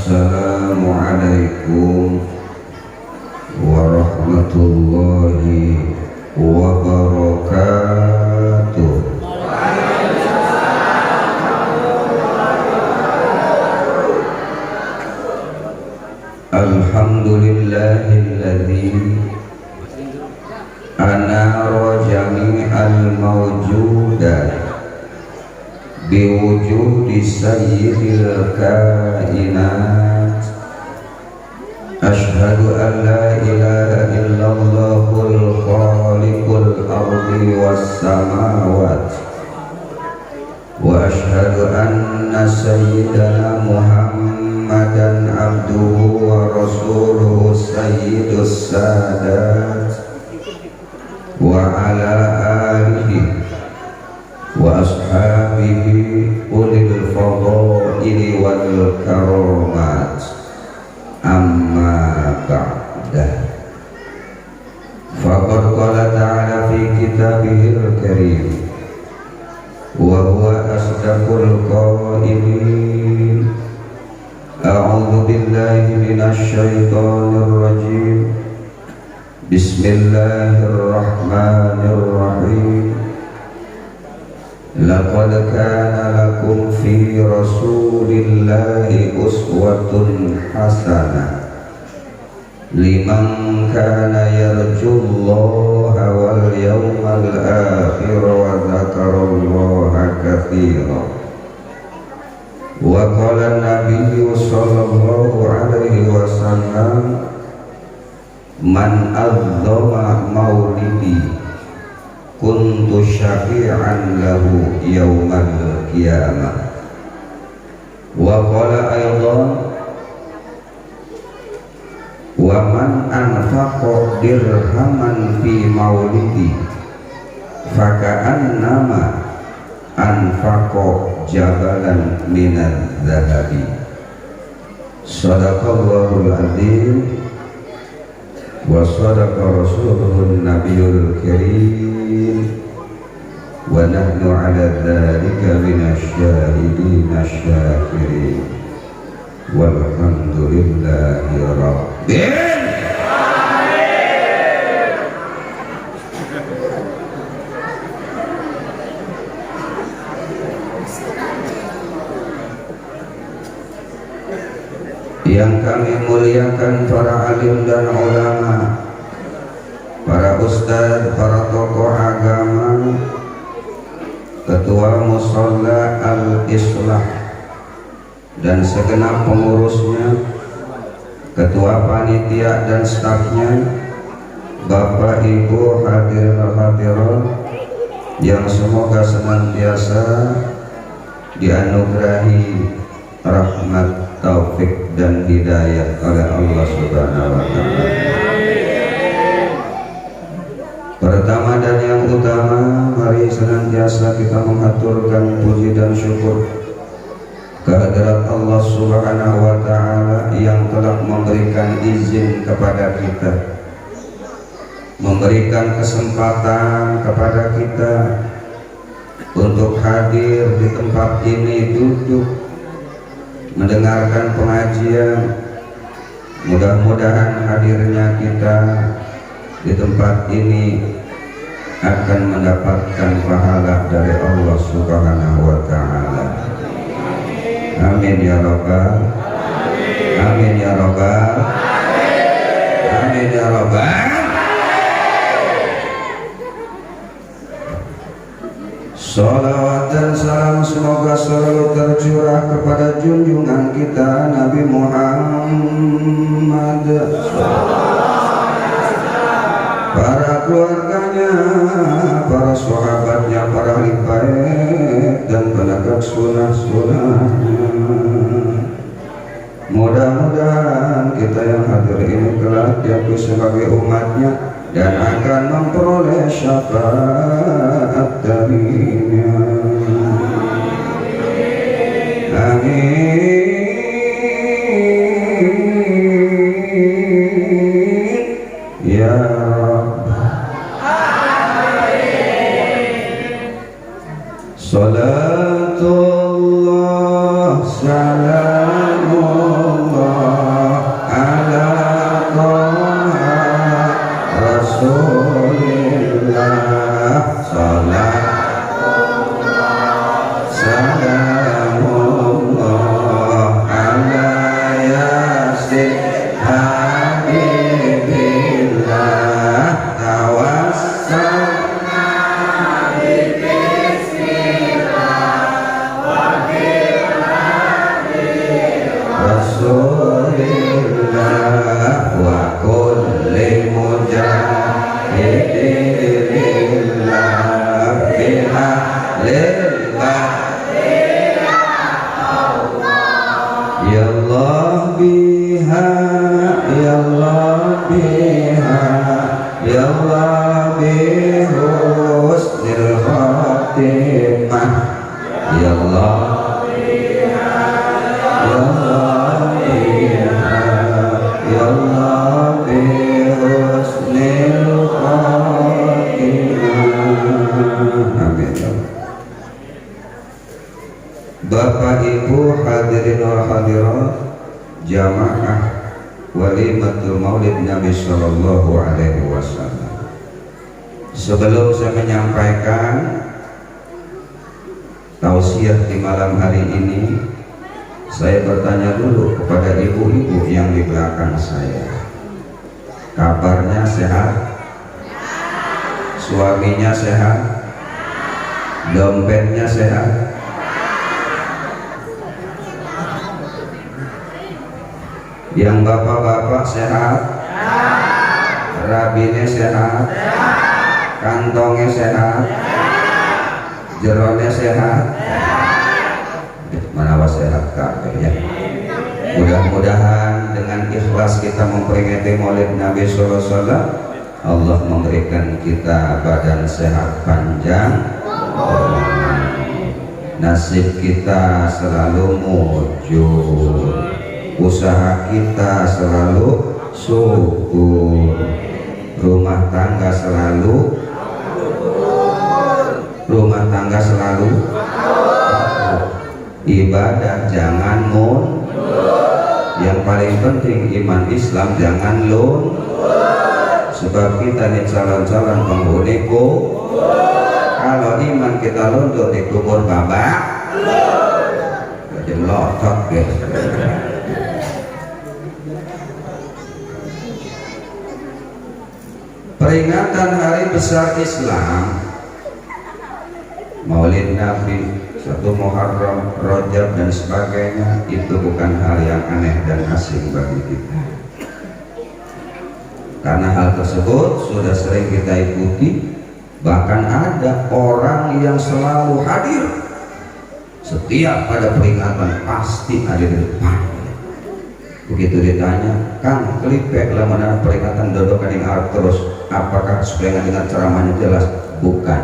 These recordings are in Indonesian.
Assalamualaikum warahmatullahi wabarakatuh. Alhamdulillahilladzi anara jami'al mawjudat biwujudi sayyidil kainat. Ashhadu an la ilaha illallahul khaliqul ardi was samawat wa ashhadu anna sayyidana Muhammadan abduhu wa rasuluhu sayyidus sadat wa ala alihi wa ashabihi ulil fadaili wal karamat. Amma ba'dah. Faqad qala ta'ala fi kitabihil karim wa huwa asdaqul qailin. A'udzu billahi minasy syaithanir rajim. Bismillahirrahmanirrahim. Laqad kana lakum fi rasulillahi uswatun hasanah liman kana yarjullaha wal yawmal akhir wa dzakarallaha katsiran. Wa qala an-nabiyyu sallallahu alaihi wasallam, man adzama maulidi kuntu syafi'an lahu yaumal qiyamah. Wa qala aydan, wa man anfaqa dirhaman fi maulidi faka'annama anfaqa jabalan minadz zahabi. Shadaqallahul adzim wa sadaqa rasuluhun nabiyul karim wa nahnu ala dzalika minasyahidin asyakirin walhamdulillahi rabbil alamin. Yang kami muliakan para alim dan ulama, para ustadz, para tokoh agama, ketua musholla al-islah dan segenap pengurusnya, ketua panitia dan stafnya, bapak ibu hadirin hadirat yang semoga senantiasa dianugerahi rahmat, taufik dan hidayah oleh Allah Subhanahu wa Ta'ala. Pertama dan yang utama, mari senantiasa kita mengaturkan puji dan syukur kehadirat Allah Subhanahu wa Ta'ala yang telah memberikan izin kepada kita, memberikan kesempatan kepada kita untuk hadir di tempat ini, duduk mendengarkan pengajian. Mudah-mudahan hadirnya kita di tempat ini akan mendapatkan pahala dari Allah Subhanahu wa Ta'ala. Amin ya rabbal, amin ya rabbal, amin ya rabbal. Salawat dan salam semoga selalu tercurah kepada junjungan kita Nabi Muhammad, para keluarganya, para sahabatnya, para ahli bait dan penegak sunnah-sunnahnya. Mudah-mudahan kita yang hadir ini kelak diakui sebagai umatnya dan akan memperoleh syafaat darinya. Amin ya Salatullah salamullah Allah biha, ya Allah biha, ya Allah bihusnil khatimah, ya Allah biha, ya Allah biha, ya Allah bihusnil khatimah. Amin. Bapak Ibu hadirin wal hadirat jamaah walimatul maulid Nabi Sallallahu Alaihi Wasallam. Sebelum saya menyampaikan tausiah di malam hari ini, saya bertanya dulu kepada ibu-ibu yang di belakang saya. Kabarnya sehat? Suaminya sehat? Dompetnya sehat? Yang bapak-bapak sehat? Rabine sehat? Kantongnya sehat? Jeronnya sehat? Mana was sehat kabeh ya. Mudah-mudahan dengan ikhlas kita memperingati Maulid Nabi Sallallahu Alaihi Wasallam, Allah memberikan kita badan sehat panjang, nasib kita selalu mujur, usaha kita selalu subur, rumah tangga selalu ibadah jangan yang paling penting iman Islam jangan sebab kita ini calon-calon penghuni kalau iman kita luntur di kubur babak jadi lotot guys. Peringatan hari besar Islam, Maulid Nabi, 1 Muharram, Rajab dan sebagainya, itu bukan hal yang aneh dan asing bagi kita. Karena hal tersebut sudah sering kita ikuti, bahkan ada orang yang selalu hadir setiap pada peringatan pasti ada di depan. Begitu ditanya, Kang, kelipek lah mana peringatan dodok kading terus, apakah supaya dengan ceramahnya jelas? Bukan.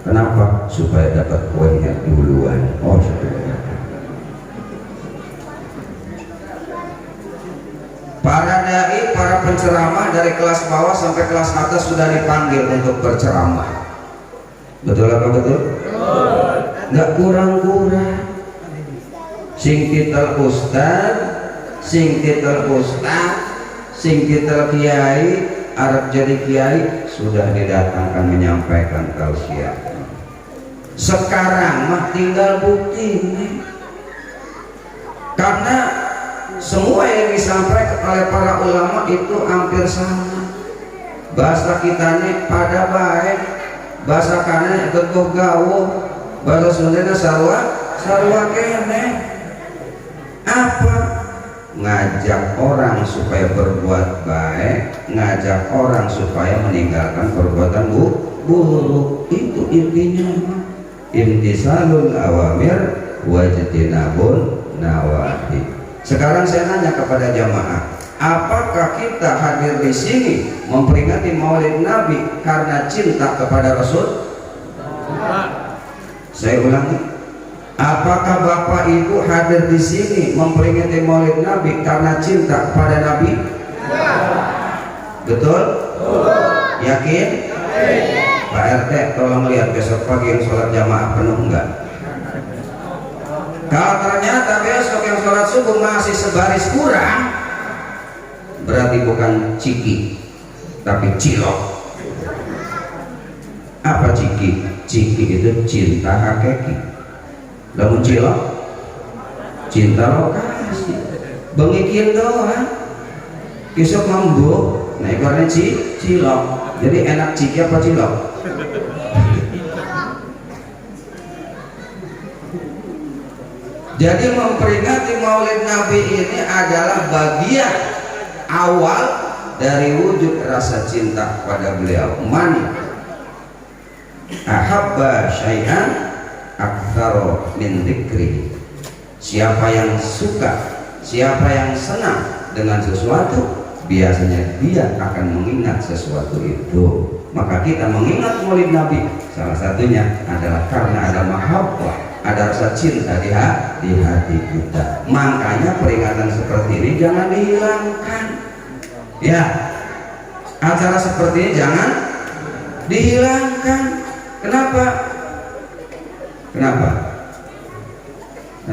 Kenapa? Supaya dapat poinnya duluan. Oh, para dai, para penceramah dari kelas bawah sampai kelas atas sudah dipanggil untuk berceramah. Betul apa betul? Nggak kurang-kurang. Sing titel ustad, sing titel kiai, Arab jadi kiai, sudah didatangkan menyampaikan tausiah. Sekarang mah tinggal bukti nih. Karena semua yang disampaikan oleh para ulama itu hampir sama. Bahasa kita nih pada baik, bahasa kanan teguh gawuh, bahasa Sundana sarwa kene. Apa? Ngajak orang supaya berbuat baik, ngajak orang supaya meninggalkan perbuatan buruk. Itu intinya. Imtisalul awamir wajtinabun nawahi. Sekarang saya nanya kepada jamaah, apakah kita hadir di sini memperingati Maulid Nabi karena cinta kepada Rasul? Saya ulangi, apakah Bapak Ibu hadir di sini memperingati Maulid Nabi karena cinta kepada Nabi? Betul? Yakin? Pak RT, tolong lihat besok pagi yang sholat jamaah penuh enggak? Kalau ternyata besok yang sholat subuh masih sebaris kurang, berarti bukan ciki, tapi cilok. Apa ciki? Ciki itu cinta hakiki. Lamun cilok, cinta lokasi. Bengikin doang. Kisah mambu, nah ibaratnya cilok. Jadi enak ciki apa cilok? Jadi memperingati Maulid Nabi ini adalah bagian awal dari wujud rasa cinta kepada beliau. Man ahabba syai'an aktsara min dzikri. Siapa yang suka Siapa yang senang dengan sesuatu, biasanya dia akan mengingat sesuatu itu. Maka kita mengingat Maulid Nabi, salah satunya adalah karena ada mahabbah, ada rasa cinta di hati kita. Makanya peringatan seperti ini jangan dihilangkan. Ya, acara seperti ini jangan dihilangkan. Kenapa? Kenapa?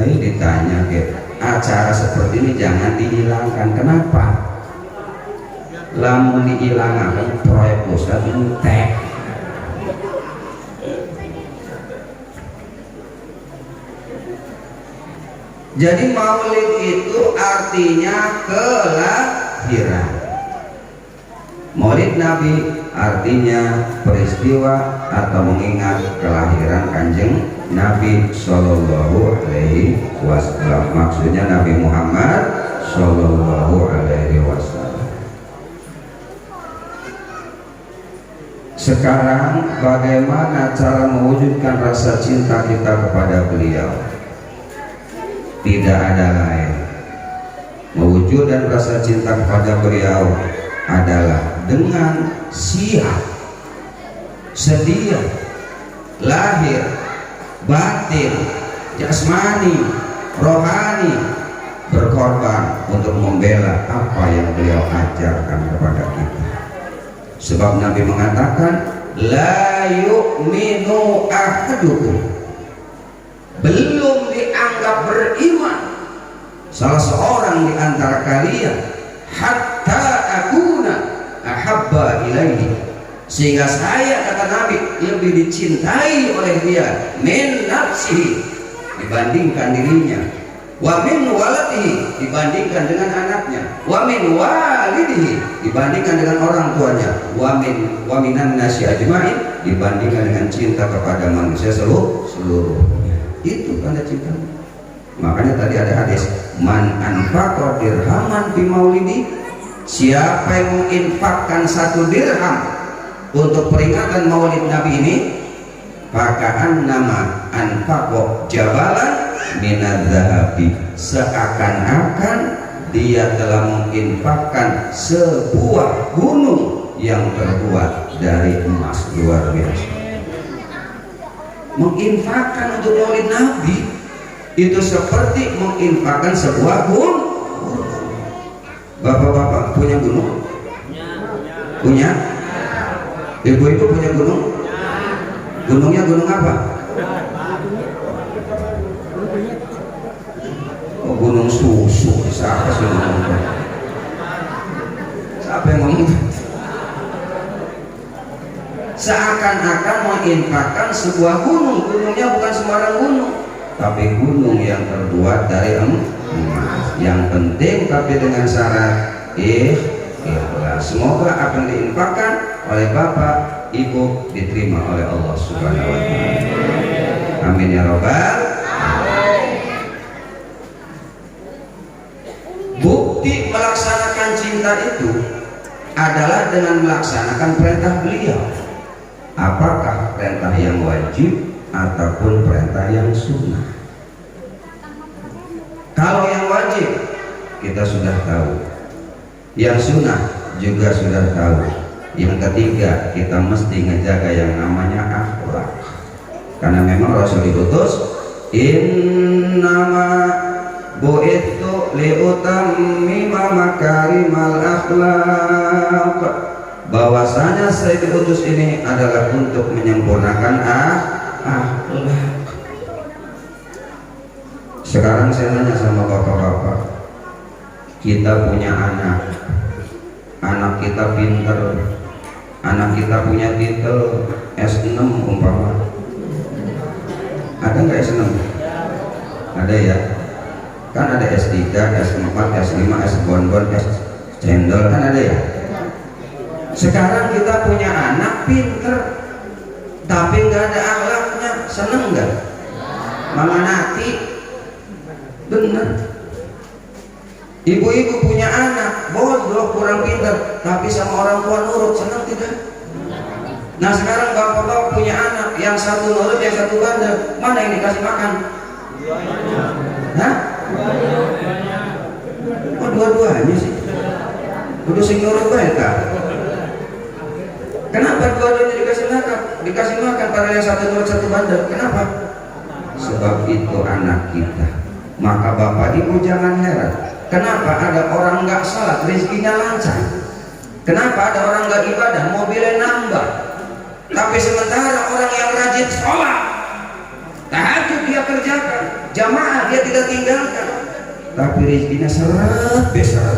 Ayo ditanya, acara seperti ini jangan dihilangkan. Kenapa? Lamun dihilangkan proyek pusat entek. Jadi maulid itu artinya kelahiran. Maulid Nabi artinya peristiwa atau mengingat kelahiran Kanjeng Nabi Shallallahu Alaihi Wasallam. Maksudnya Nabi Muhammad Shallallahu Alaihi Wasallam. Sekarang bagaimana cara mewujudkan rasa cinta kita kepada beliau? Tidak ada lain. Mewujudkan rasa cinta kepada beliau adalah dengan siap, sedia, lahir, batin, jasmani, rohani, berkorban untuk membela apa yang beliau ajarkan kepada kita. Sebab Nabi mengatakan, la yu'minu ahadukum, belum dianggap beriman salah seorang di antara kalian hatta akuna ahabba ilaihi, sehingga saya, kata Nabi, lebih dicintai oleh dia min nafsihi, dibandingkan dirinya, wa min waladihi, dibandingkan dengan anaknya, wa min walidihi, dibandingkan dengan orang tuanya, wa minan nasi ajmain, dibandingkan dengan cinta kepada manusia seluruhnya. Itu tanda cinta. Makanya tadi ada hadis, man anfaqa dirhaman fi maulidi, siapa yang menginfakkan 1 dirham untuk peringatan maulid Nabi ini, pakaian nama anfaqa jabalan minadzahabi, seakan-akan dia telah menginfakkan sebuah gunung yang terbuat dari emas. Luar biasa. Menginfakkan untuk maulid Nabi itu seperti menginfakkan sebuah gunung. Bapak-bapak punya gunung? Punya? Ibu-ibu punya gunung? Gunungnya gunung apa? Oh, gunung susu. Siapa sih ngomong? Siapa yang ngomong? Seakan-akan menginfakkan sebuah gunung. Gunungnya bukan sembarang gunung, tapi gunung yang terbuat dari emas. Yang penting tapi dengan syarat ikhlas. Semoga apa yang diinfakkan oleh Bapak Ibu diterima oleh Allah Subhanahu wa taala. Amin ya robbal alamin. Bukti melaksanakan cinta itu adalah dengan melaksanakan perintah beliau. Apakah perintah yang wajib ataupun perintah yang sunnah? Kalau yang wajib kita sudah tahu, yang sunnah juga sudah tahu. Yang ketiga, kita mesti ngejaga yang namanya akhlak, karena memang Rasul diutus innama bu'itsu liutammima makarimal akhlaq, bahwasanya saya diutus ini adalah untuk menyempurnakan akhlak. Sekarang saya nanya sama bapak-bapak, kita punya anak kita pinter, anak kita punya titel S6 umpama, ada nggak S6? Ada ya, kan ada S3, S4, S5, S bonbon, S cendol, kan ada ya. Sekarang kita punya anak pinter tapi nggak ada akhlaknya, seneng nggak? Malah nanti bener. Ibu-ibu punya anak bodoh, kurang pinter tapi sama orang tua nurut, senang tidak? Nah sekarang bapak-bapak punya anak yang satu nurut, yang satu bandel, mana yang dikasih makan? Hah? Oh dua-duanya sih. Kudu sing nurut bae ta. Kenapa dua-duanya dikasih makan pada yang satu nurut satu bandel? Kenapa? Sebab itu anak kita. Maka bapak ibu jangan heran. Kenapa ada orang nggak salat rezekinya lancar? Kenapa ada orang nggak ibadah mobilnya nambah? Tapi sementara orang yang rajin sholat, tahajud dia kerjakan, jamaah dia tidak tinggalkan, tapi rezekinya seret besar.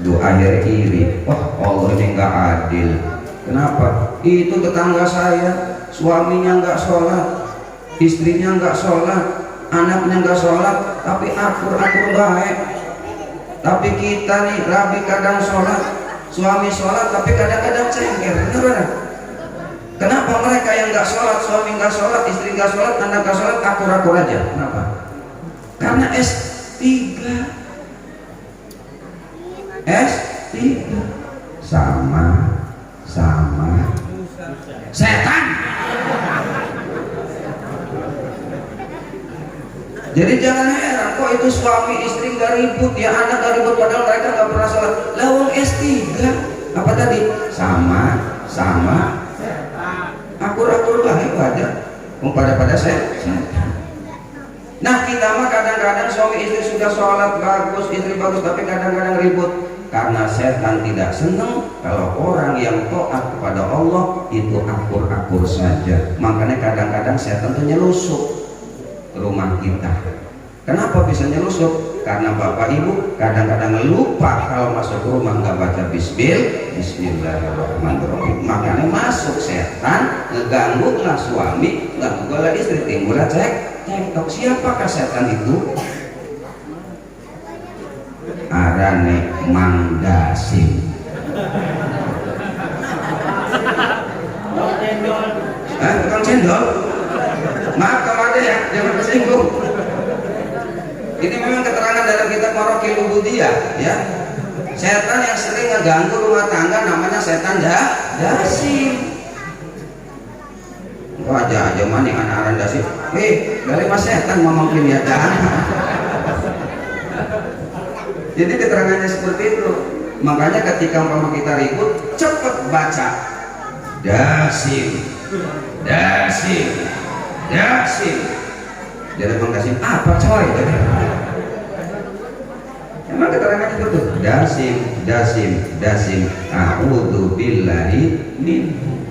Doa iri, wah Allah ini nggak adil. Kenapa? Itu tetangga saya, suaminya nggak sholat, istrinya nggak sholat, anaknya nggak sholat, tapi akur-akur baik. Tapi kita nih, Rabi kadang sholat, suami sholat, tapi kadang-kadang cengker. Benar? Kenapa mereka yang nggak sholat, suami nggak sholat, istri nggak sholat, anak nggak sholat, akur-akur aja? Kenapa? Karena S3 sama setan. Jadi jangan heran kok itu suami istri nggak ribut, ya anak nggak ribut, padahal mereka nggak pernah sholat. Lawang S3 apa tadi? Sama akur-akur baik aja. Pada setan. Nah kita mah kadang-kadang suami istri sudah sholat bagus, istri bagus, tapi kadang-kadang ribut karena setan tidak senang kalau orang yang taat kepada Allah itu akur-akur saja. Makanya kadang-kadang setan itu nyelusup ke rumah kita. Kenapa bisa nyelusup? Karena bapak ibu kadang-kadang lupa kalau masuk ke rumah nggak baca Bismillahirrahmanirrahim. Makanya masuk setan, ngeganggu lah suami, ngeganggu lah istri, timbullah cekcok. Siapakah setan itu? Arane Mang Dasim. Tukang cendol. Maaf kalau ada ya, jangan tersinggung. Ini memang keterangan dalam kitab Marokil Ubudiyah, ya. Setan yang sering ngeganggu rumah tangga namanya setan Dasim. Wajah aja maning anak-anak Dasim. Dari mas setan ngomong kiniatan. Jadi keterangannya seperti itu. Makanya ketika umpama kita ribut, cepat baca Dasim. Jadi Bang Dasim apa coy? Emang keterangannya seperti itu. Dasim. A'udzu billahi minhu.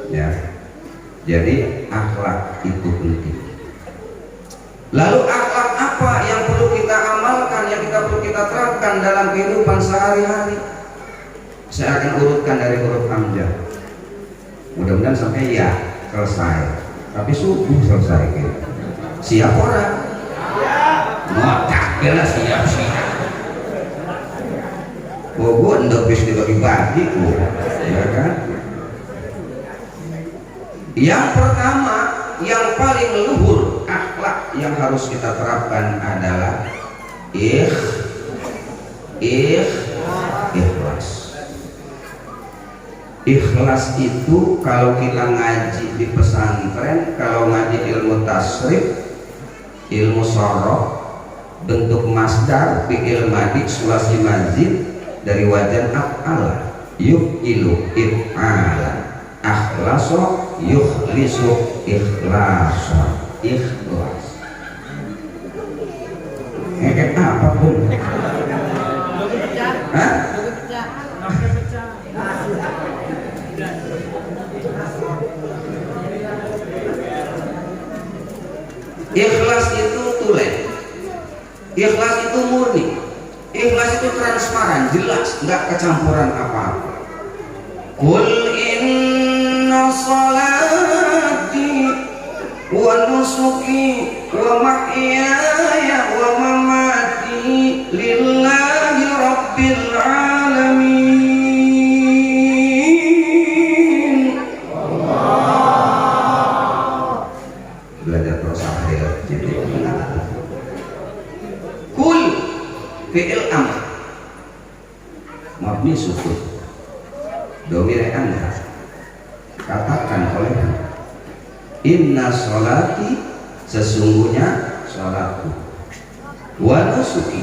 Ya. Jadi akhlak itu penting. Lalu akhlak apa yang perlu kita amalkan, yang perlu kita terapkan dalam kehidupan sehari-hari? Saya akan urutkan dari huruf hamzah. Mudah-mudahan sampai ya selesai. Tapi subuh selesai gitu. Siap orang? Ngotak bela siap. Bobo ndak bisa dibagi-bagi, ya kan? Yang pertama, yang paling luhur akhlak yang harus kita terapkan adalah ikhlas. Ikhlas itu kalau kita ngaji di pesantren, kalau ngaji ilmu tasrif, ilmu soroh, bentuk masdar, fi'il madi, sulasi mazid, dari wajan af'ala, yuf'ilu if'ala, akhlaso yukhlisu ikhlaso. Ikhlas ngeket apapun. Hah? Ikhlas itu tulen, ikhlas itu murni, ikhlas itu transparan, jelas, nggak kecampuran apa-apa. Qul inna salati wa nusuki wa mahyaya wa mamati lillahi rabbil alamin. Belajar terus akhir. Kul fi'il amr mabni sukun domir anta, katakan oleh inna sholati, sesungguhnya sholatku, wa nusuki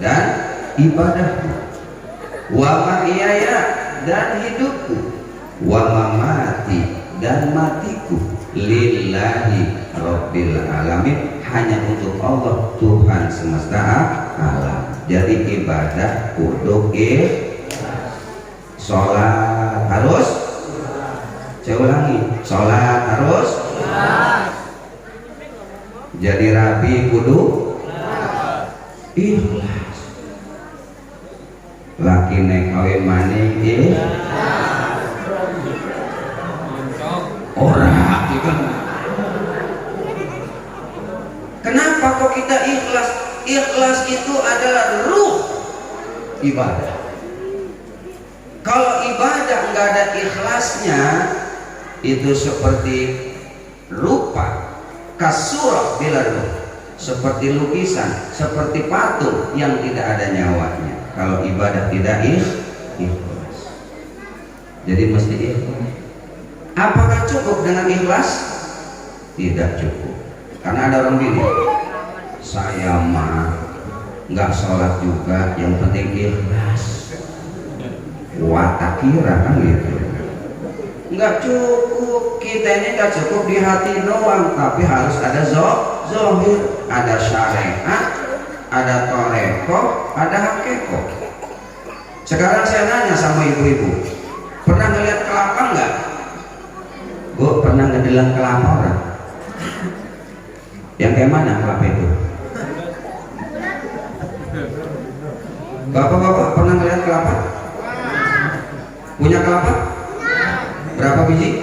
dan ibadahku, wa mahyaya dan hidupku, wa mamati dan matiku, lillahi rabbil alamin, hanya untuk Allah Tuhan semesta alam. Jadi ibadah kudu sholat harus, saya ulangi, sholat harus, jadi rabi kudu ikhlas, laki nek kawin maning orang gitu. Kenapa kok kita ikhlas? Ikhlas itu adalah ruh ibadah. Kalau ibadah nggak ada ikhlasnya, itu seperti rupa kasurah bila ruh, seperti lukisan, seperti patung yang tidak ada nyawanya. Kalau ibadah tidak ikhlas, jadi mesti ikhlas. Apakah cukup dengan ikhlas? Tidak cukup. Karena ada orang bilang, saya mah nggak sholat juga, yang penting ikhlas. Wah, tak kira kan gitu. Nggak cukup, kita ini nggak cukup di hati doang, tapi harus ada zohir, ada syariat, ada toreko, ada hakeko. Sekarang saya nanya sama ibu-ibu, pernah ngeliat kelapa nggak? Bu, pernah ngedelang kelapa orang? Yang kayak mana kelapa itu? Bapak-bapak pernah ngeliat kelapa? Punya kelapa? Berapa biji?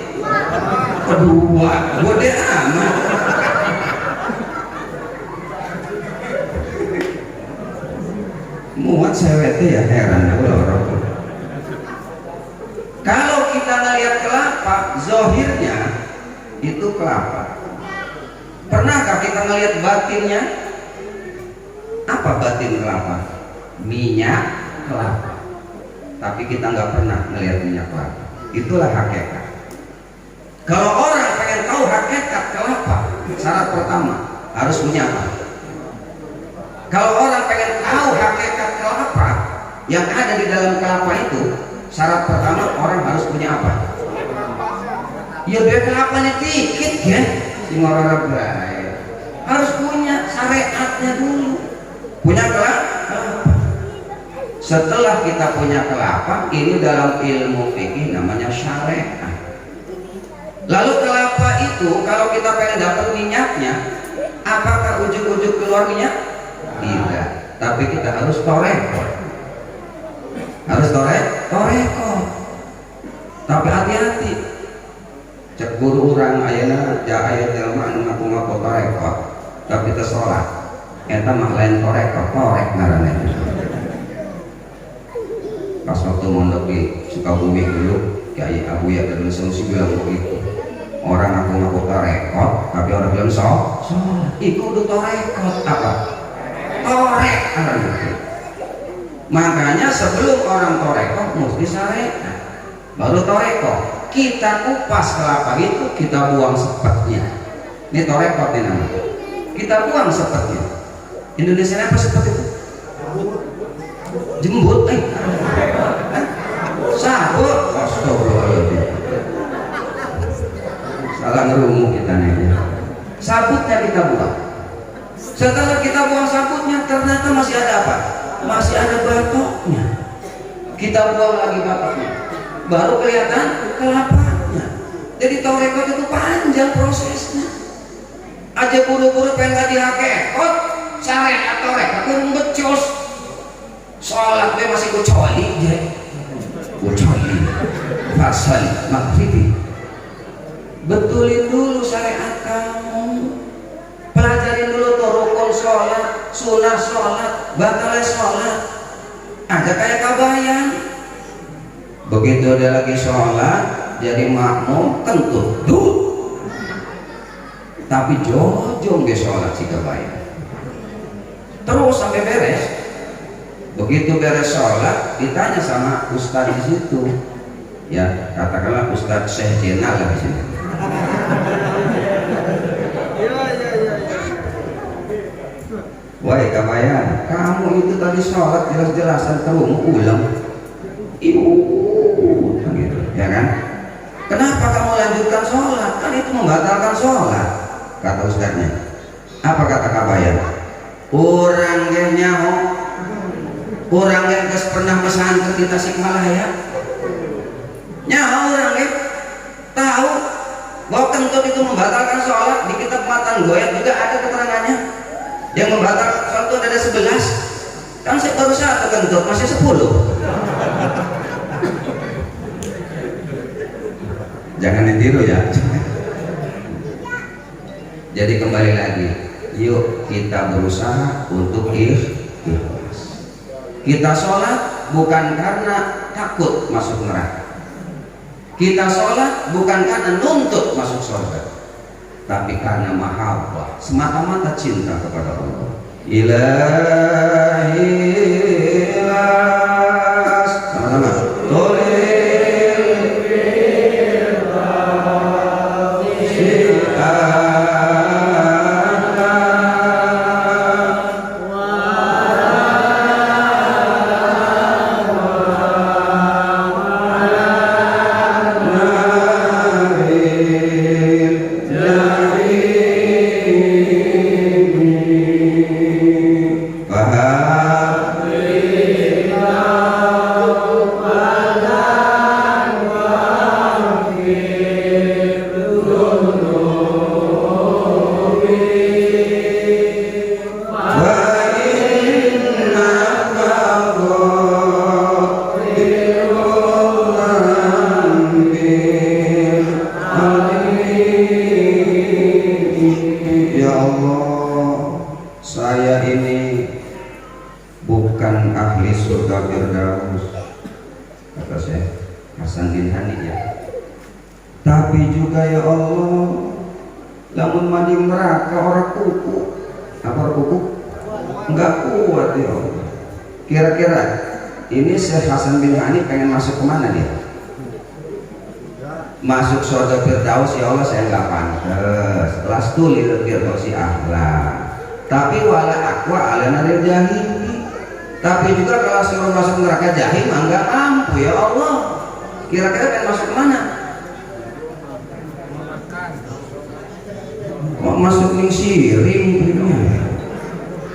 Kedua, gede amat. Muat sewetnya ya, heran orang. Kalau kita ngeliat kelapa, zohirnya itu kelapa. Pernahkah kita ngeliat batinnya? Apa batin kelapa? Minyak kelapa. Tapi kita nggak pernah ngeliat minyak kelapa. Itulah hakikat. Kalau orang pengen tahu hakikat kelapa, syarat pertama harus punya apa? Kalau orang pengen tahu hakikat kelapa yang ada di dalam kelapa itu, syarat pertama orang harus punya apa? Ya biar kelapanya dikit ya, si orang baik. Harus punya syariatnya dulu. Punya kelapa. Setelah kita punya kelapa, ini dalam ilmu fikih namanya syariat. Lalu kelapa itu kalau kita pengen dapat minyaknya, apakah ujung-ujung keluar minyak? Tidak. Tapi kita harus toreko. Harus toreko. Tapi hati-hati. Cek guru orang ayana ja ayat jelema anu ngaku-ngaku toreko, tapi teu salat. Eta mah lain toreko, torek ngaranna. Pas waktu mondok di Sukabumi dulu, Kiai Abu Ya dan Solusi bilang begitu. Orang ngaku-ngaku toreko, tapi orang bilang sholat. Iku udah toreko apa? Torek ngaranna. Makanya sebelum orang toreko mesti syariat, baru toreko. Kita kupas kelapa itu, kita buang sepetnya. Ini toreko namanya. Kita buang sepetnya. Indonesia apa sepet itu? Jembut, sabut. Astagfirullahaladzim. Salah ngerungu kita nih. Sabutnya kita buang. Setelah kita buang sabutnya, ternyata masih ada apa? Masih ada batoknya. Kita buang lagi batoknya, baru kelihatan kelapanya. Jadi toreko itu panjang prosesnya. Aja buru-buru pengen ngaji hakikat, syariat toreko kurang becos. Sholat gue masih kucoli, kucoli, fasal, maghribi. Betulin dulu syariat kamu. Pelajarin dulu tuh rukun sholat, sunnah sholat, batal sholat. Ada kayak kabayan. Begitu dia lagi sholat, jadi makmum kentut tuh. Tapi jojong dia sholat si kabayan. Terus sampai beres. Begitu beres sholat, ditanya sama ustadz di situ. Ya, katakanlah Ustadz Syekh Jenal lah di sini. Wa baik kabayan. Kamu itu tadi sholat jelas-jelasan kamu ulang. Ibu, gitu, ya kan? Kenapa kamu lanjutkan sholat? Kan itu membatalkan sholat, kata ustadznya. Apa kata kabayan? Orang yang nyaho, orang yang pernah pesantren di Tasikmalaya, nyaho orang yang tahu bahwa kentut itu membatalkan sholat. Di kitab Matan Goyat juga ada keterangannya. Yang membatalkan sholat itu ada 11. Kan saya baru 1 kentut, masih 10. Jangan ditiru ya. Jadi kembali lagi, yuk kita berusaha untuk ikhlas. Kita sholat bukan karena takut masuk neraka. Kita sholat bukan karena nuntut masuk surga, tapi karena mahabbah, semata-mata cinta kepada Allah. Ilahi ilas, sama-sama. Kira-kira ini Syekh Hasan bin Hani pengen masuk kemana dia? Masuk surga Firdaus, ya Allah saya nggak pantas. Lastu lil firdausi ahla. Tapi wala aqwa ala naril jahim. Tapi juga kalau suruh masuk neraka jahim enggak mampu ya Allah. Kira-kira pengen masuk kemana? Mau masuk ning siring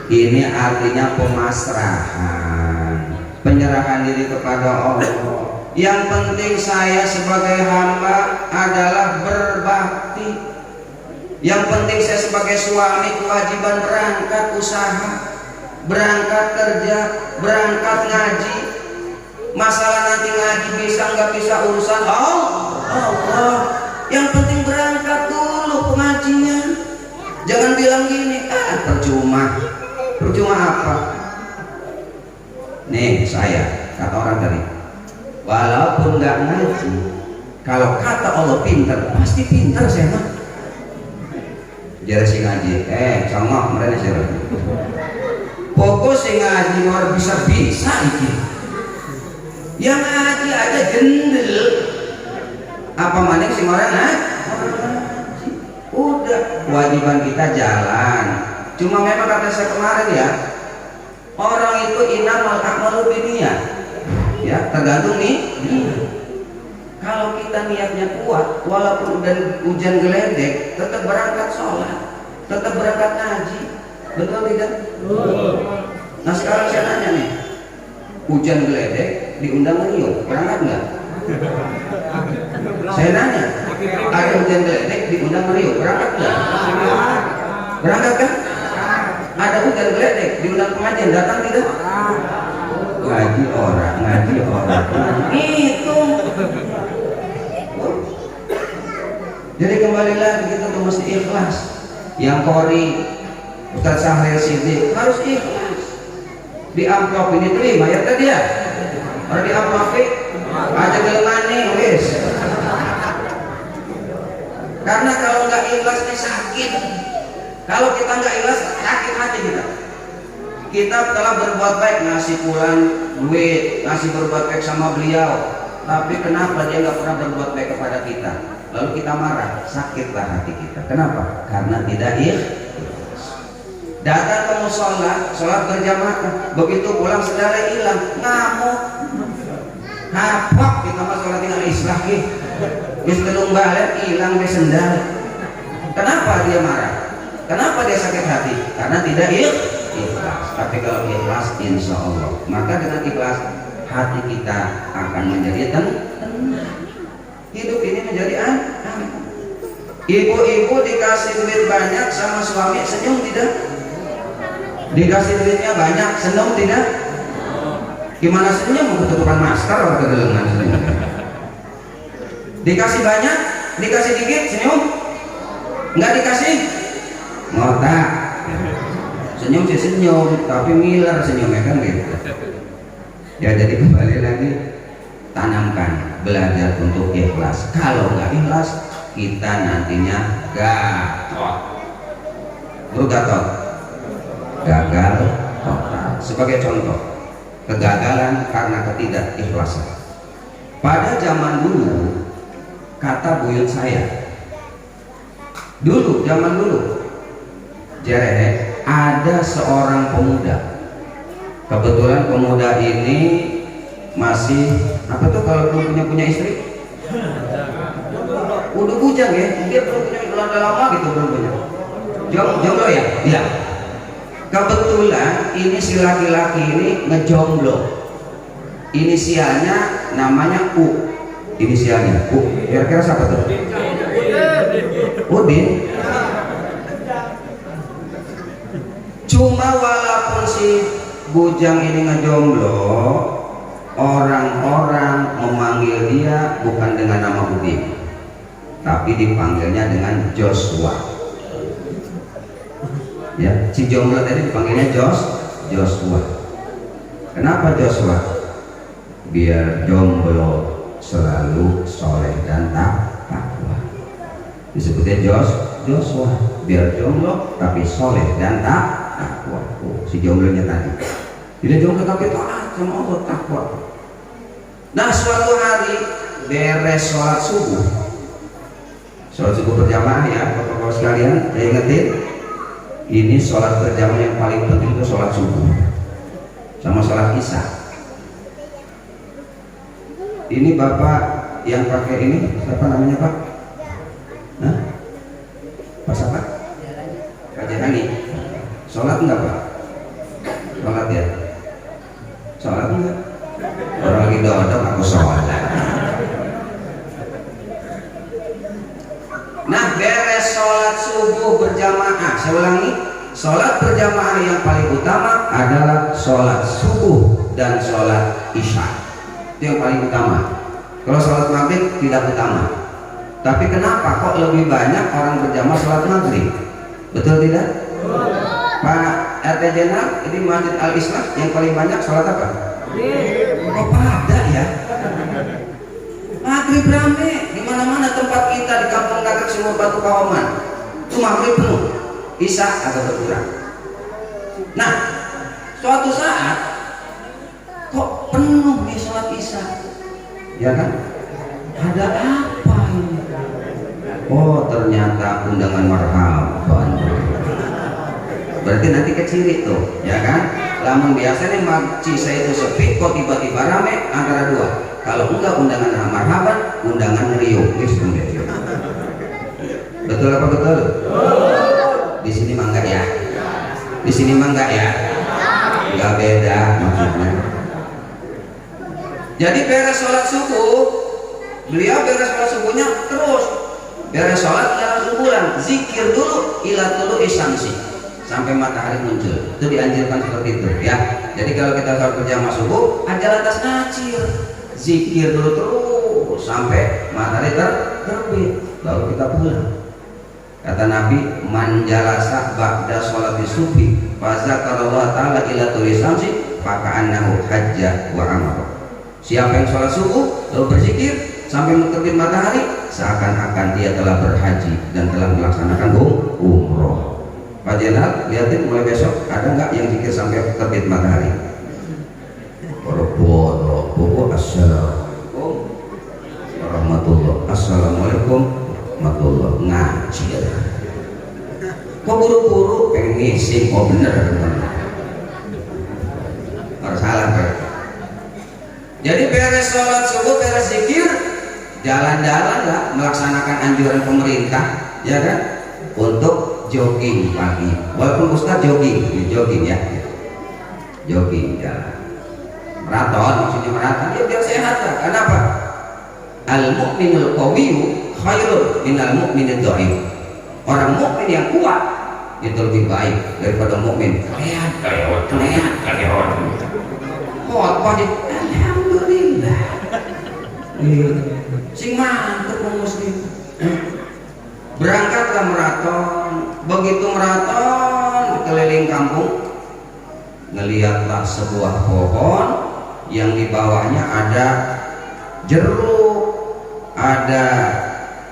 ini artinya pemasrahan, penyerahan diri kepada Allah. Yang penting saya sebagai hamba adalah berbakti. Yang penting saya sebagai suami kewajiban berangkat usaha, berangkat kerja, berangkat ngaji. Masalah nanti ngaji bisa nggak bisa urusan Allah. Yang penting berangkat dulu pengajian. Jangan bilang gini, percuma. Percuma apa? Nih saya, kata orang tadi, walaupun nggak ngaji, kalau kata Allah pintar, pasti pintar saya mah. Jadi si ngaji, congok mereka sih. Pokok si ngaji luar bisa iki. Yang ngaji aja gendel. Apa maning sing orang udah kewajiban kita jalan. Cuma memang kata saya kemarin ya, orang itu innamal a'malu binniyat. Ya, tergantung nih. Kalau kita niatnya kuat, walaupun udah hujan geledek, tetap berangkat sholat, tetap berangkat ngaji. Betul tidak? Nah sekarang saya nanya nih, hujan geledek diundang ngeriuk, berangkat nggak? Saya nanya, ada hujan geledek diundang ngeriuk, berangkat nggak? Berangkat kan? Ada hujan geledek diundang pengajian, datang tidak? Ngaji orang. Itu. Jadi kembali lagi kita tuh mesti ikhlas. Yang Kori Ustaz Sahril Siddiq harus ikhlas. Di amplop ini terima ya tadi ya. Kalau di amplop aja gelemane wis. Karena kalau nggak ikhlas ini sakit. Kalau kita nggak ikhlas sakit hati kita. Kita telah berbuat baik, ngasih pulang duit, ngasih berbuat baik sama beliau, tapi kenapa dia nggak pernah berbuat baik kepada kita? Lalu kita marah, sakitlah hati kita. Kenapa? Karena tidak ikhlas. Datang ke musola, sholat berjamaah, begitu pulang sendalnya hilang, ngamuk. Hapok kita mah sholat tinggal islah ki. Wis telung balik hilang be sendal. Kenapa dia marah? Kenapa dia sakit hati? Karena tidak ikhlas. Tapi kalau ikhlas, insya Allah, maka dengan ikhlas hati kita akan menjadi tenang. Hidup ini menjadi aman. Ibu-ibu dikasih duit banyak sama suami, senyum tidak? Dikasih duitnya banyak, senyum tidak? Gimana senyum? Ketutupan masker atau kedelengan senyum? Dikasih banyak, dikasih dikit, senyum? Nggak dikasih? Ngotak. Senyum sih senyum, tapi ngiler senyumnya kan gitu. Ya jadi kembali lagi, tanamkan, belajar untuk ikhlas. Kalau nggak ikhlas, kita nantinya gatot. Gatot, gagal total. Sebagai contoh, kegagalan karena ketidakikhlasan. Pada zaman dulu, kata buyut saya, zaman dulu, Jerehe, ada seorang pemuda. Kebetulan pemuda ini masih apa tuh kalau belum punya istri? Udah bujang ya, dia belum punya, udah lama gitu belum punya. Jomblo ya? Iya. Kebetulan ini si laki-laki ini ngejomblo. Inisialnya namanya U. Inisialnya U. Kira-kira siapa tuh? Udin. Cuma walaupun si bujang ini ngejomblo, orang-orang memanggil dia bukan dengan nama Udin, tapi dipanggilnya dengan Joshua. Ya, si jomblo tadi dipanggilnya Joshua. Kenapa Joshua? Biar jomblo selalu soleh dan takwa. Disebutnya Joshua. Biar jomblo tapi soleh dan takwa. Si jomblonya tadi. Dia jomblo tapi taat sama Allah, takwa. Nah, suatu hari beres sholat subuh berjamaah ya, bapak-bapak sekalian, saya ingetin, ini sholat berjamaah yang paling penting itu sholat subuh sama sholat isya. Ini bapak yang pakai ini, siapa namanya pak? Hah? Pak siapa? Pak Jahani. Sholat enggak pak? Sholat ya? Sholat enggak? Orang lagi dodok aku sholat. Nah, beres sholat subuh berjamaah, saya ulangi, sholat berjamaah yang paling utama adalah sholat subuh dan sholat isya. Itu yang paling utama. Kalau sholat maghrib tidak utama. Tapi kenapa kok lebih banyak orang berjamaah sholat maghrib? Betul tidak? Pak RT Jenderal, ini Masjid Al-Islam yang paling banyak sholat apa? Oh pada ya? Maghrib rame, di mana-mana tempat kita di kampung Gagak Sumur Batu Kawaman itu maghrib penuh, isya agak berkurang. Nah, suatu saat kok penuh nih sholat isya, ya kan? Ada apa ini? Oh ternyata undangan marhaban. Berarti nanti keciri tuh, ya kan? Lamun biasanya masjid saya itu sepi, kok tiba-tiba rame antara dua. Kalau enggak undangan marhaban, undangan riuh. Betul apa betul? Di sini mah enggak ya? Di sini mah enggak ya? Enggak beda maksudnya. Jadi beres sholat subuh, beliau beres sholat subuhnya terus beres sholat ya langsung pulang, zikir dulu ila dulu isamsi sampai matahari muncul. Itu dianjurkan seperti itu ya. Jadi kalau kita sholat berjamaah subuh, aja lantas ngacir, zikir dulu terus sampai matahari terbit, baru kita pulang. Kata Nabi, man jalasa ba'da sholati subhi fa zakarallahu ta'ala ila tuli samsi fa ka'annahu hajja wa amara. Siapa yang sholat subuh lalu berzikir sampai terbit matahari, seakan-akan dia telah berhaji dan telah melaksanakan umroh. Pak Jenderal, lihatin mulai besok ada nggak yang zikir sampai terbit matahari? Boro-boro, assalamualaikum warahmatullahi, assalamualaikum warahmatullahi, ngajir. Kok buru-buru pengen ngising? Oh bener harus salah Pak. Jadi beres sholat subuh, beres zikir, jalan-jalan lah melaksanakan anjuran pemerintah, ya kan, untuk jogging pagi. Walaupun Ustaz jogging ya, jogging jalan. Maraton, maksudnya maraton ya biar sehat lah. Kenapa? Al mu'minul qawiyyu khairun minal mu'minid dhaif. Orang mukmin yang kuat itu lebih baik daripada mukmin keleot. Kuat pagi, alhamdulillah. Sing mantep muslim. Berangkatlah maraton. Begitu maraton keliling kampung, ngelihatlah sebuah pohon yang di bawahnya ada jeruk, ada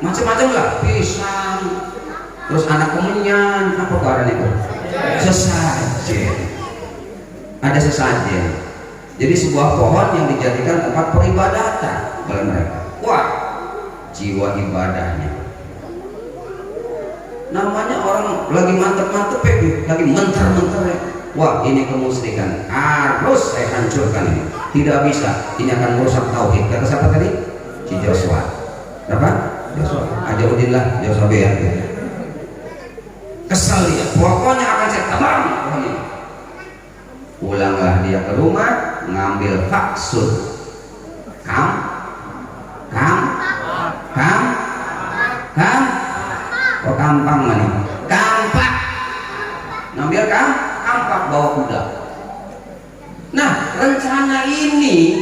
macam-macam lah, pisang, terus anak kemenyan, apa karena itu? Sesajen. Ada sesajen. Jadi sebuah pohon yang dijadikan tempat peribadatan oleh mereka. Wah, jiwa ibadahnya. Namanya orang lagi mantep-mantep ya, lagi menter-menter ya. Wah, ini kemusyrikan, harus saya hancurkan ini. Tidak bisa, ini akan merusak tauhid. Kata siapa tadi? Si Joshua. Apa? Joshua. Ajaruddin lah, Joshua ya. Kesal dia, pokoknya akan saya tebang pohon ini. Pulanglah dia ke rumah, ngambil faksud. Kok kampang mana? Kampak. Ngambil kampak bawa kuda. Nah, rencana ini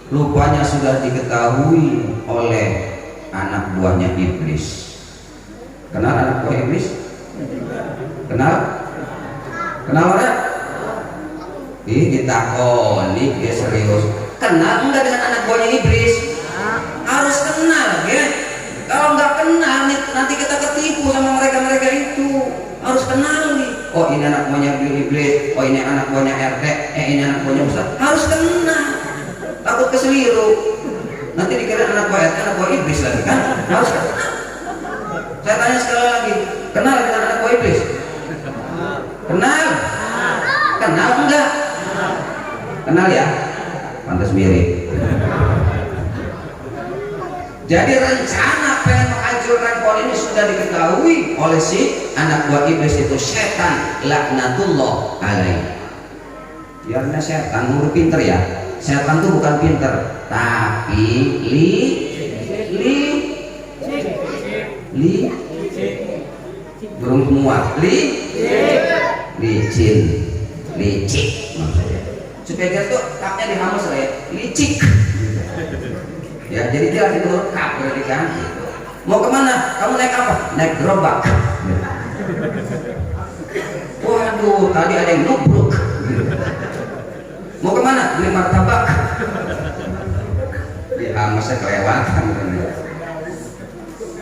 rupanya sudah diketahui oleh anak buahnya iblis. Kenal anak buah iblis? Kenal orang? Ih, ditakoni dia serius. Kenal enggak dengan anak buahnya iblis? Harus kenal ya. Kalau nggak kenal nanti kita ketipu sama mereka itu. Harus kenal nih. Oh ini anak buahnya iblis. Oh ini anak buahnya RT. Ini anak buahnya Ustaz. Harus kenal. Takut keseliru. Nanti dikira anak buah RT, anak buah iblis lagi kan? Harus kenal. Saya tanya sekali lagi. Kenal dengan anak buah iblis? Kenal? Kenal enggak? Kenal ya? Pantas mirip. Jadi rencana pengen menghancurkan pohon ini sudah diketahui oleh si anak buah iblis itu, setan laknatullah alaih. Biarnya setan, murid pinter ya. Setan itu bukan pinter, tapi burung semua licik maksudnya. Supaya dia tuh kapnya dihamus lah ya, licik. Ya, jadi dia lagi kap berarti kan. Mau kemana? Kamu naik apa? Naik gerobak. Waduh, tadi ada yang nubruk. Mau kemana? Beli martabak. Ya, masa kelewatan.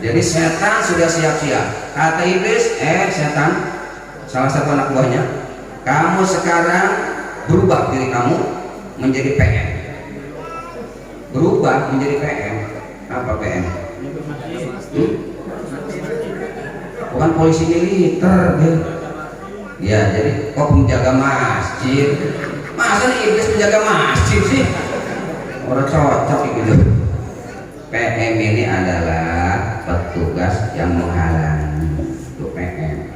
Jadi setan sudah siap-siap. Kata iblis, setan, salah satu anak buahnya, kamu sekarang berubah diri kamu menjadi PM. Berubah menjadi PM. Apa PM? Bukan polisi militer ya. Jadi kok menjaga masjid? Masa nih iblis menjaga masjid sih? Orang cocok gitu. PM ini adalah petugas yang menghalangi. Itu PM.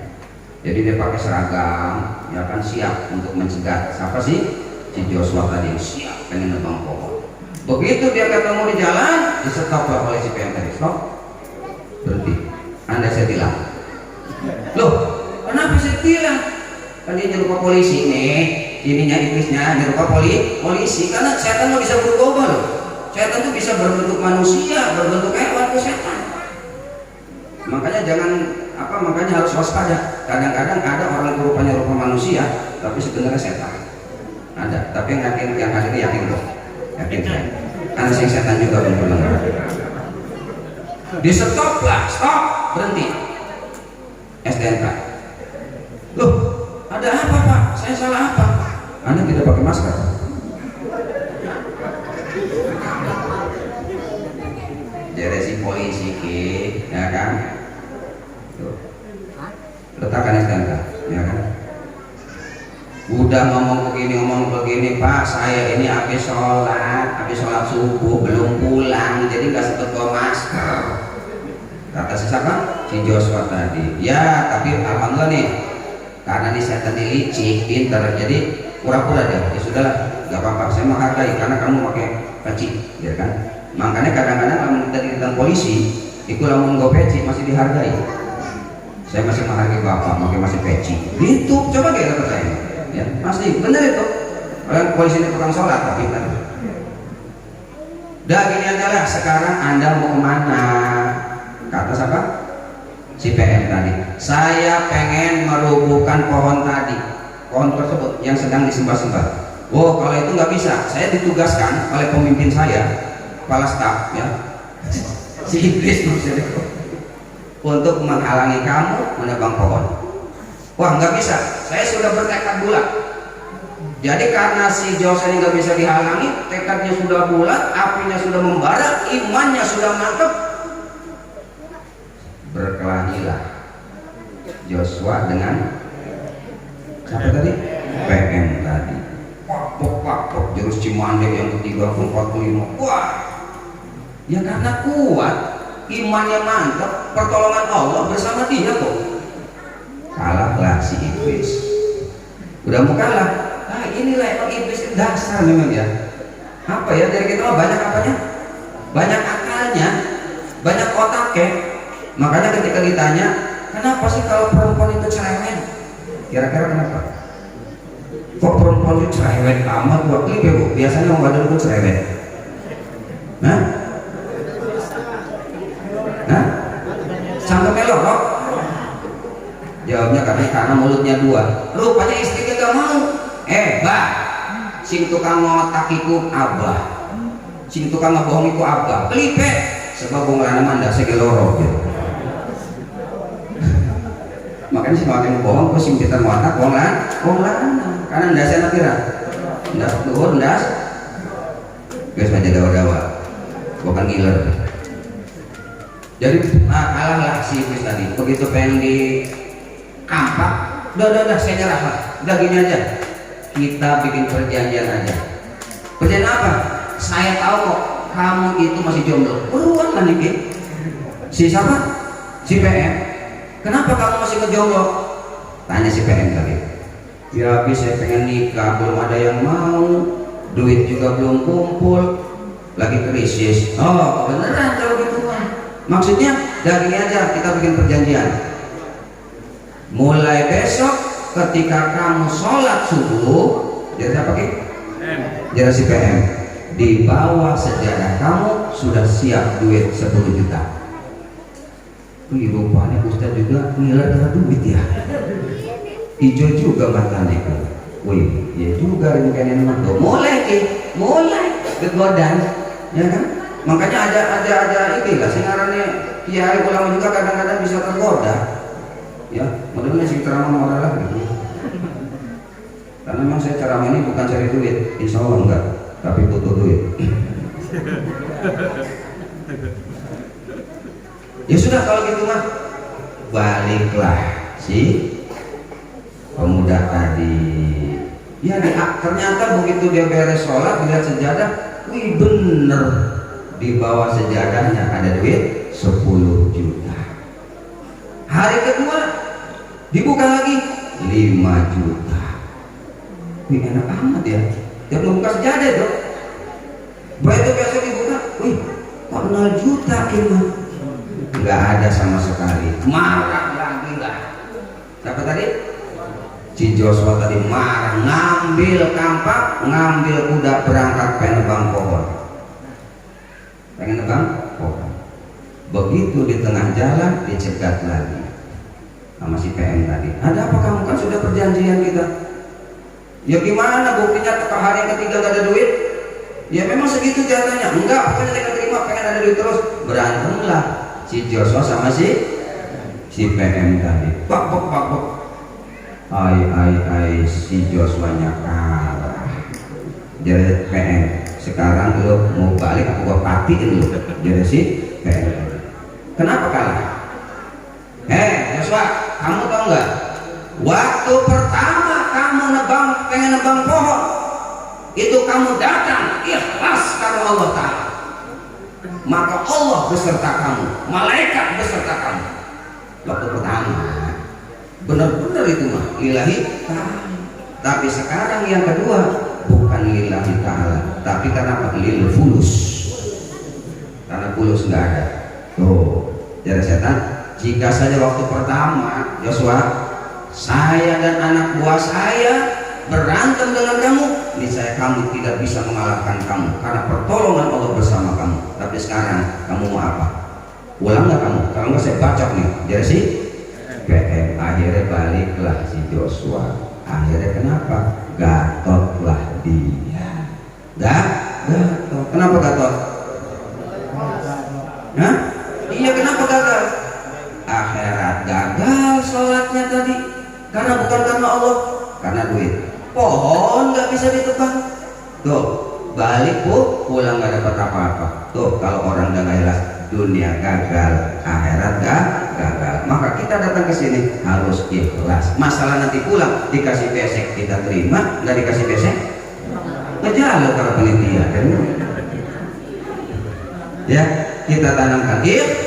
Jadi dia pakai seragam, ya kan, siap untuk mencegah. Siapa sih? Si Joshua tadi siap pengen nebang pohon. Begitu dia ketemu di jalan, disetoplah oleh si PM tadi. Stop, berhenti. Anda saya tilang. Loh, kenapa saya tilang? Kan dia nyerupa polisi nih, ininya iblisnya nyerupa polisi. Karena setan nggak bisa berubah loh. Setan itu bisa berbentuk manusia, berbentuk hewan, itu setan. Makanya makanya harus waspada. Kadang-kadang ada orang itu rupanya rupa manusia, tapi sebenarnya setan. Ada, tapi yang hadir yakin kok. Yakin saya. Karena sing setan juga benar-benar. Di stop, berhenti. STNK. Loh, ada apa Pak? Saya salah apa? Anda tidak pakai masker. Jadi si polisi ya kan? Tuh. Letakkan udah ngomong begini, Pak, saya ini habis sholat subuh belum pulang, jadi nggak sempet bawa masker. Kata siapa? Si Joshua tadi. Ya, tapi alhamdulillah nih, karena nih saya tadi licik, pintar, jadi pura-pura deh. Ya sudahlah, nggak apa-apa, saya menghargai karena kamu pakai peci, ya kan? Makanya kadang-kadang kalau kita ditentang polisi, itu lamun gue peci masih dihargai. Saya masih menghargai bapak, makanya masih peci. Itu coba kayak kata saya. Ya, pasti benar itu. Orang polisi ini tukang sholat tapi kan. Dah gini aja lah, sekarang Anda mau kemana? Kata siapa? Si PM tadi. Saya pengen merubuhkan pohon tadi, pohon tersebut yang sedang disembah-sembah. Oh, kalau itu nggak bisa. Saya ditugaskan oleh pemimpin saya, kepala staf, ya, si iblis maksudnya, untuk menghalangi kamu menebang pohon. Wah, nggak bisa. Saya sudah bertekad bulat. Jadi karena si Joshua ini nggak bisa dihalangi, tekadnya sudah bulat, apinya sudah membara, imannya sudah mantap. Berkelahilah Joshua dengan siapa tadi? PM tadi. Pak, jurus Cimande yang ketiga 45. Wah, ya karena kuat, imannya mantap, pertolongan Allah bersama dia kok. Kalahlah si iblis. Udah mau kalah. Nah, inilah emang iblis dasar memang ya. Apa ya, dari kita banyak apanya? Banyak akalnya, banyak otaknya. Makanya ketika ditanya, kenapa sih kalau perempuan itu cerewet? Kira-kira kenapa? Kok perempuan itu cerewet amat buat klip ya, Bu? Biasanya orang badan itu cerewet. Nah? Sampai melorok. Jawabnya karena mulutnya dua. Rupanya istrinya gak mau. Bah, sing tukang ngotak iku abah, sing tukang ngebohong iku abah. Klipe, sebab wong lanang manda segeloro gitu. Makanya si makin bohong, kok sing kita ngotak wong lanang. Karena ndasnya napira, ndas luhur ndas. Guys aja dawa-dawa, bukan ngiler. Jadi kalahlah si iblis tadi. Begitu pengen di kampak, udah saya nyerah lah. Udah gini aja, kita bikin perjanjian aja. Perjanjian apa? Saya tahu kok kamu itu masih jomblo. Buruan lah nih. Si siapa? Si PM. Kenapa kamu masih ngejomblo? Tanya si PM tadi. Ya habis saya pengen nikah, belum ada yang mau, duit juga belum kumpul, lagi krisis. Oh beneran kalau gitu kan? Maksudnya dari ini aja kita bikin perjanjian. Mulai besok ketika kamu sholat subuh, jadi apa Ki? Jadi si PM, di bawah sejadah kamu sudah siap duit 10 juta. Wih, rupanya Ustaz juga ngiler dengan duit ya. Hijau juga matanya. Wih, ya juga rencana mah. Mulai Ki, mulai kegodan, ya kan? Makanya ada inilah singarannya kiai ulama juga kadang-kadang bisa tergoda. Ya, modelnya sih ceramah moral lah gitu. Karena memang saya ceramah ini bukan cari duit, insya Allah enggak, tapi butuh duit. Ya sudah kalau gitu mah, baliklah si pemuda tadi. Ya ternyata begitu dia beres sholat, lihat sejadah, wih bener, di bawah sejadahnya ada duit 10 juta. Hari kedua dibuka lagi 5 juta. Wih enak amat ya. Dia belum buka sejadah itu. Begitu besok dibuka, wih kok 0 juta kira. Nggak ada sama sekali. Marah lagi lah. Siapa tadi? Si Joshua tadi marah, ngambil kampak, ngambil kuda berangkat pengen nebang pohon. Pengen nebang pohon. Begitu di tengah jalan dicegat lagi sama si PM tadi. Ada apa kamu, kan sudah perjanjian kita? Ya gimana buktinya ke hari ketiga gak ada duit? Ya memang segitu jatahnya. Enggak, pokoknya saya terima, pengen ada duit terus. Berantemlah si Joshua sama si PM tadi. Pak. Ai si Joshua nya kalah. Jadi PM, sekarang lo mau balik aku gua patiin lo. Jadi si PM. Kenapa kalah? Joshua, kamu tahu nggak? Waktu pertama kamu nebang pengen nebang pohon, itu kamu datang ikhlas karena Allah Ta'ala, maka Allah beserta kamu, malaikat beserta kamu. Waktu pertama benar-benar itu mah lillahi ta'ala. Tapi sekarang yang kedua bukan lillahi ta'ala, tapi karena apa? Lil fulus, karena fulus nggak ada. Tuh jadi setan. Jika saja waktu pertama Joshua, saya dan anak buah saya berantem dengan kamu, niscaya kamu tidak bisa mengalahkan kamu karena pertolongan Allah bersama kamu. Tapi sekarang kamu mau apa? Ulang nggak kamu? Kalau nggak saya bacok nih. Jadi sih PM. Akhirnya baliklah si Joshua. Akhirnya kenapa? Gatotlah dia. Gatot. Kenapa gatot? Hah? Iya, kenapa gagal? Akhirat gagal sholatnya tadi karena bukan karena Allah, karena duit. Pohon nggak bisa ditebang. Tuh balik pulang nggak dapat apa-apa. Tuh kalau orang udah nggak jelas, dunia gagal, akhirat gagal. Maka kita datang ke sini harus ikhlas. Masalah nanti pulang dikasih besek kita terima, nggak dikasih besek ngejalan para penelitian kan? Ya kita tanamkan ikhlas.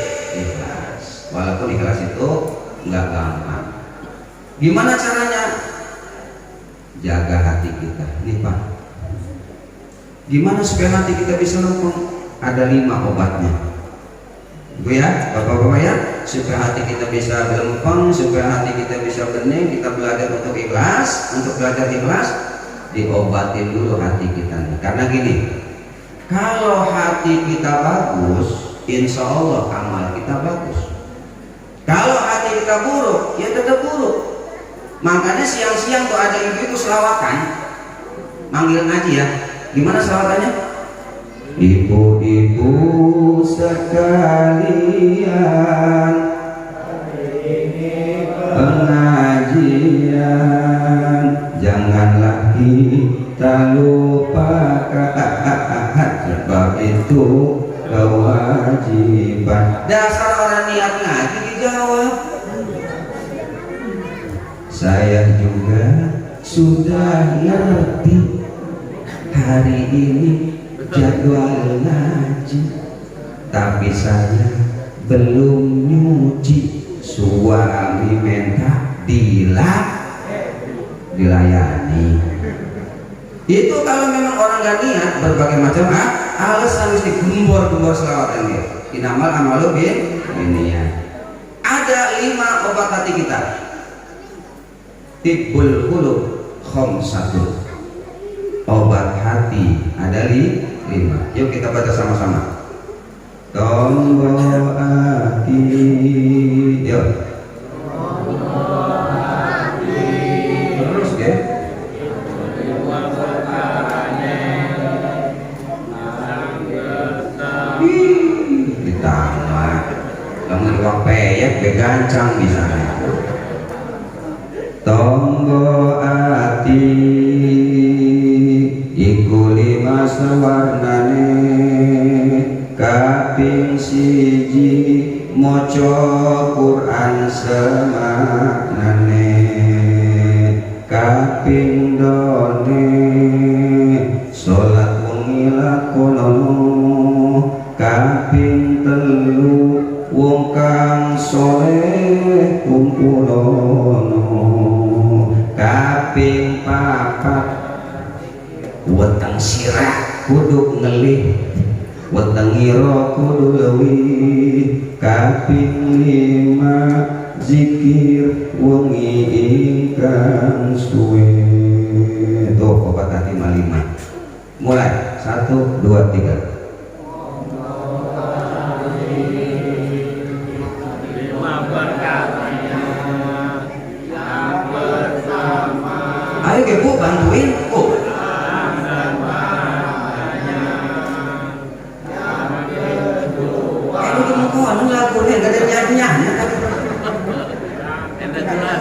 Walaupun ikhlas itu nggak gampang. Gimana caranya? Jaga hati kita. Nih Pak, gimana supaya hati kita bisa lempeng? Ada 5 obatnya. Bu ya, bapak-bapak ya, supaya hati kita bisa lempeng, supaya hati kita bisa bening, kita belajar untuk ikhlas. Untuk belajar ikhlas, diobatin dulu hati kita nih. Karena gini, kalau hati kita bagus, insya Allah amal kita bagus. Kalau hati kita buruk, ya tetap buruk. Makanya siang-siang tuh ada ibu-ibu selawatan, manggil ngaji ya. Gimana selawatannya? Ibu-ibu sekalian, pengajian, janganlah kita lupakan, sebab itu kewajiban. Dasar orang niat ngaji dijawab. Saya juga sudah ngerti, hari ini jadwal ngaji, tapi saya belum nyuci. Suami minta dilayani. Itu kalau memang orang gak niat, berbagai macam alasan mesti gembor selawatan dia. Inamal amalu ini ya. Ada 5 obat hati kita. Tibbul qulub khamsatun. Obat hati ada 5. Yuk kita baca sama-sama. Tombo hati. Yuk. Terus ya. Ditambah. Kamu luang peyek begancang bisa. Tombo hati iku 5 sawarnane, kaping 1 maca Quran semaknane, kaping 2 salat wengi lakonono, kaping 3 wong kang saleh kumpulono, kaping 4 weteng sirah kudu ngelih, weteng ira kudu leuwih, kaping 5 zikir wengi ingkang suwe. Tuh obat hati 5. Mulai 1, 2, 3. Ayo ke Bu bantuin Bu. Ayo di muka anu lagunya gak ada nyanyi-nyanyi.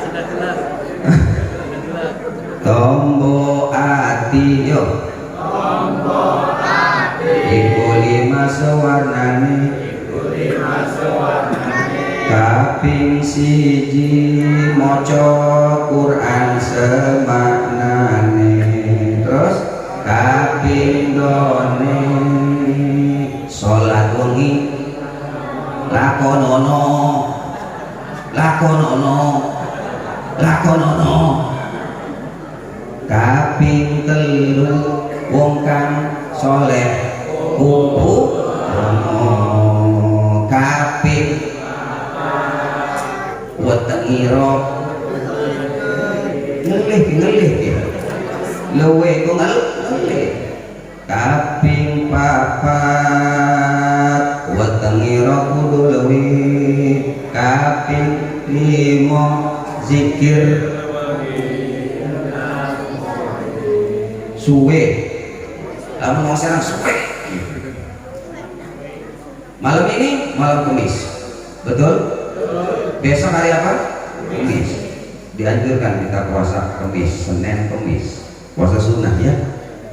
Sudah jelas. Tombo ati yo. Tombo ati. Iku 5 sawarnane. Kaping 1 maca Quran semaknane, kapindhone salat wengi lakonono kaping telu wong kang saleh kumpul kaping wetengiro ngelih lewe kok ngelih kaping papat wetengiro kudu lewe kaping limo zikir suwe lamun mau serang suwe malam ini malam Kamis betul? Besok hari apa? Kamis. Dianjurkan kita puasa Kamis, Senin Kamis puasa sunnah ya.